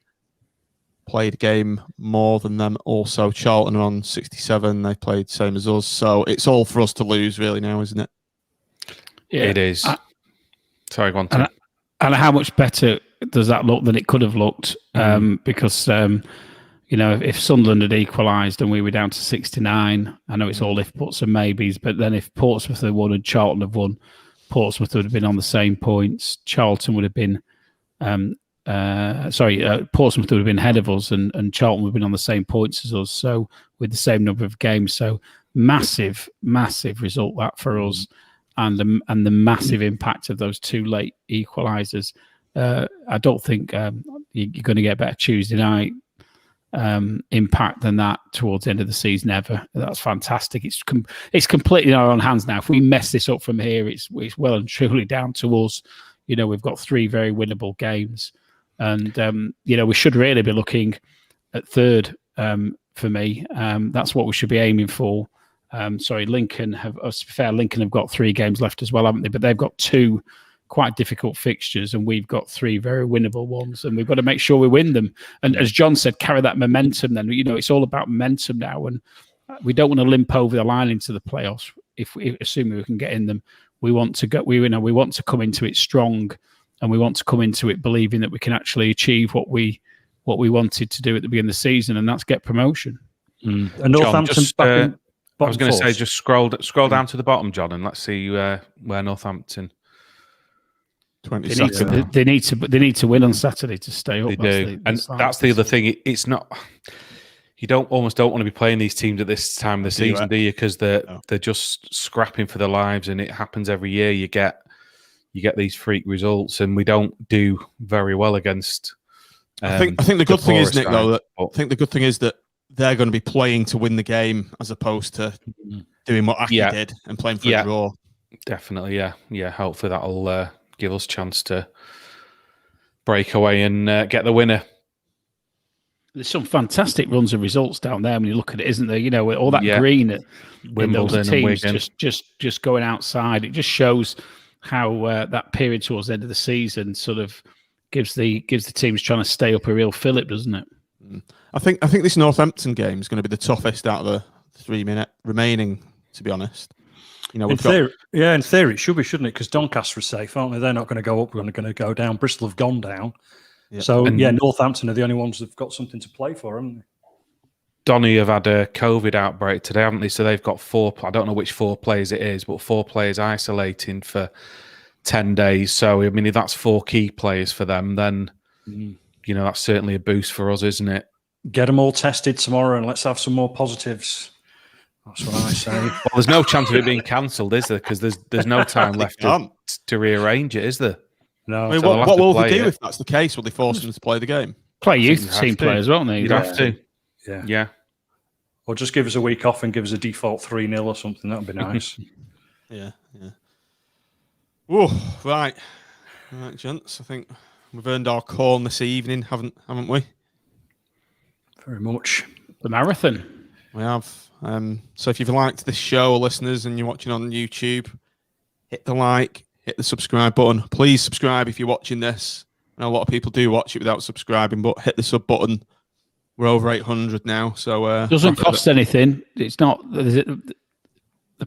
played a game more than them also. Charlton are on 67, they played same as us. So it's all for us to lose really now, isn't it? Yeah, it is. Sorry, go on, Tim. And how much better does that look than it could have looked? Because if Sunderland had equalised and we were down to 69, I know it's all if, buts and maybes, but then if Portsmouth had won and Charlton had won, Portsmouth would have been on the same points. Charlton would have been, Portsmouth would have been ahead of us, and Charlton would have been on the same points as us, so with the same number of games. So massive, massive result that for us, and the massive impact of those two late equalisers. I don't think you're going to get a better Tuesday night impact than that towards the end of the season ever. That's fantastic. It's completely in our own hands now. If we mess this up from here, it's well and truly down to us. We've got 3 very winnable games, and we should really be looking at third. For me, that's what we should be aiming for. Lincoln have got 3 games left as well, haven't they? But they've got 2 quite difficult fixtures, and we've got 3 very winnable ones, and we've got to make sure we win them. And as John said, carry that momentum. Then it's all about momentum now, and we don't want to limp over the line into the playoffs. Assuming we can get in them, we want to go. We want to come into it strong, and we want to come into it believing that we can actually achieve what we wanted to do at the beginning of the season, and that's get promotion. And Northampton. I was going to say, just scroll down to the bottom, John, and let's see where Northampton. 22nd. They need to win on Saturday to stay up. They do, that's the other thing. It's not. You don't want to be playing these teams at this time of the season, do you? Because they're just scrapping for their lives, and it happens every year. You get these freak results, and we don't do very well against. I think the good thing is, Nick, though, that they're going to be playing to win the game as opposed to doing what Aki did and playing for a draw. Definitely, yeah. Hopefully that'll give us a chance to break away and get the winner. There's some fantastic runs of results down there when you look at it, isn't there? With all that green at Wimbledon teams and just going outside. It just shows how that period towards the end of the season sort of gives the teams trying to stay up a real fillip, doesn't it? I think this Northampton game is going to be the toughest out of the 3 minute remaining, to be honest. In theory it should be, shouldn't it? Because Doncaster are safe, aren't they? They're not going to go up. We're going to go down. Bristol have gone down. Yeah. So, Northampton are the only ones that've got something to play for, haven't they? Donny have had a COVID outbreak today, haven't they? So they've got 4. I don't know which 4 players it is, but 4 players isolating for 10 days. So, I mean, if that's 4 key players for them, then, that's certainly a boost for us, isn't it? Get them all tested tomorrow and let's have some more positives. That's what I say. Well, there's no chance of it being cancelled, is there? Because there's no time left to rearrange it, is there? No. I mean, what will they do if that's the case? Will they force them to play the game? Play youth team players, won't they? You'd have to. Yeah. Or just give us a week off and give us a default 3-0 or something. That would be nice. Yeah. Oh, right, gents. I think we've earned our corn this evening, haven't we? Very much. The marathon. We have. So if you've liked this show, listeners, and you're watching on YouTube, hit the like, hit the subscribe button. Please subscribe if you're watching this. I know a lot of people do watch it without subscribing, but hit the sub button. We're over 800 now, so it doesn't cost anything. It's not the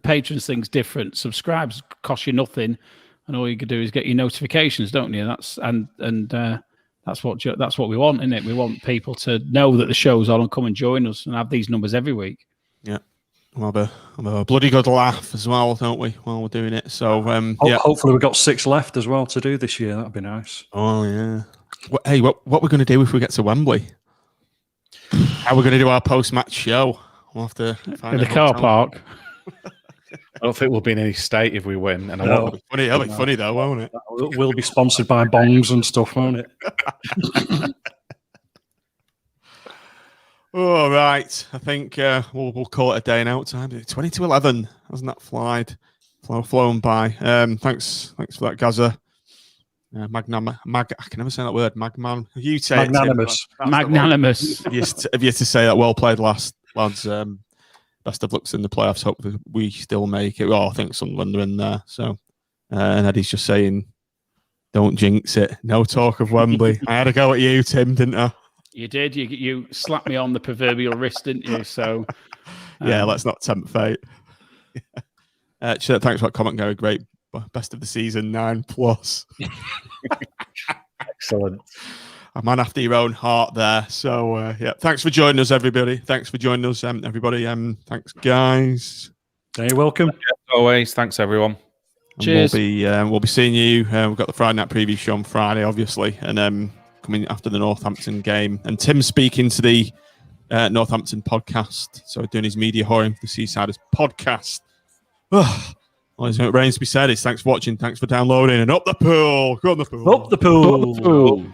patrons thing's different. Subscribes cost you nothing, and all you can do is get your notifications, don't you? That's what we want, isn't it? We want people to know that the show's on and come and join us and have these numbers every week. Yeah. We'll have a bloody good laugh as well, don't we, while we're doing it? So, hopefully we've got 6 left as well to do this year. That'd be nice. Oh, yeah. What we're going to do if we get to Wembley? How are we going to do our post-match show? We'll have to find in the car park. I don't think we'll be in any state if we win. And it'll be funny though, won't it? We'll be sponsored by bongs and stuff, won't it? All right. I think we'll call it a day now. Time 20 to 11. Hasn't that flown by? Thanks for that, Gaza. I can never say that word. Magman. You say magnanimous. Magnanimous. Have you to say that? Well played, lads. Best of lucks in the playoffs. Hope that we still make it. Well, I think Sunderland are in there. So, and Eddie's just saying, don't jinx it. No talk of Wembley. I had a go at you, Tim, didn't I? You did. You slapped me on the proverbial wrist, didn't you? So, yeah, let's not tempt fate. Thanks for that comment, Gary. Great. Best of the season, 9+. Excellent. A man after your own heart there. So, thanks for joining us, everybody. Thanks for joining us, everybody. Thanks, guys. You're welcome. As always, thanks, everyone. Cheers. We'll be seeing you. We've got the Friday night preview show on Friday, obviously, and coming after the Northampton game. And Tim's speaking to the Northampton podcast. So doing his media whoring for the Seasiders podcast. All that remains to be said is thanks for watching, thanks for downloading, and up the pool. Go on the pool. Up the pool. Up the pool.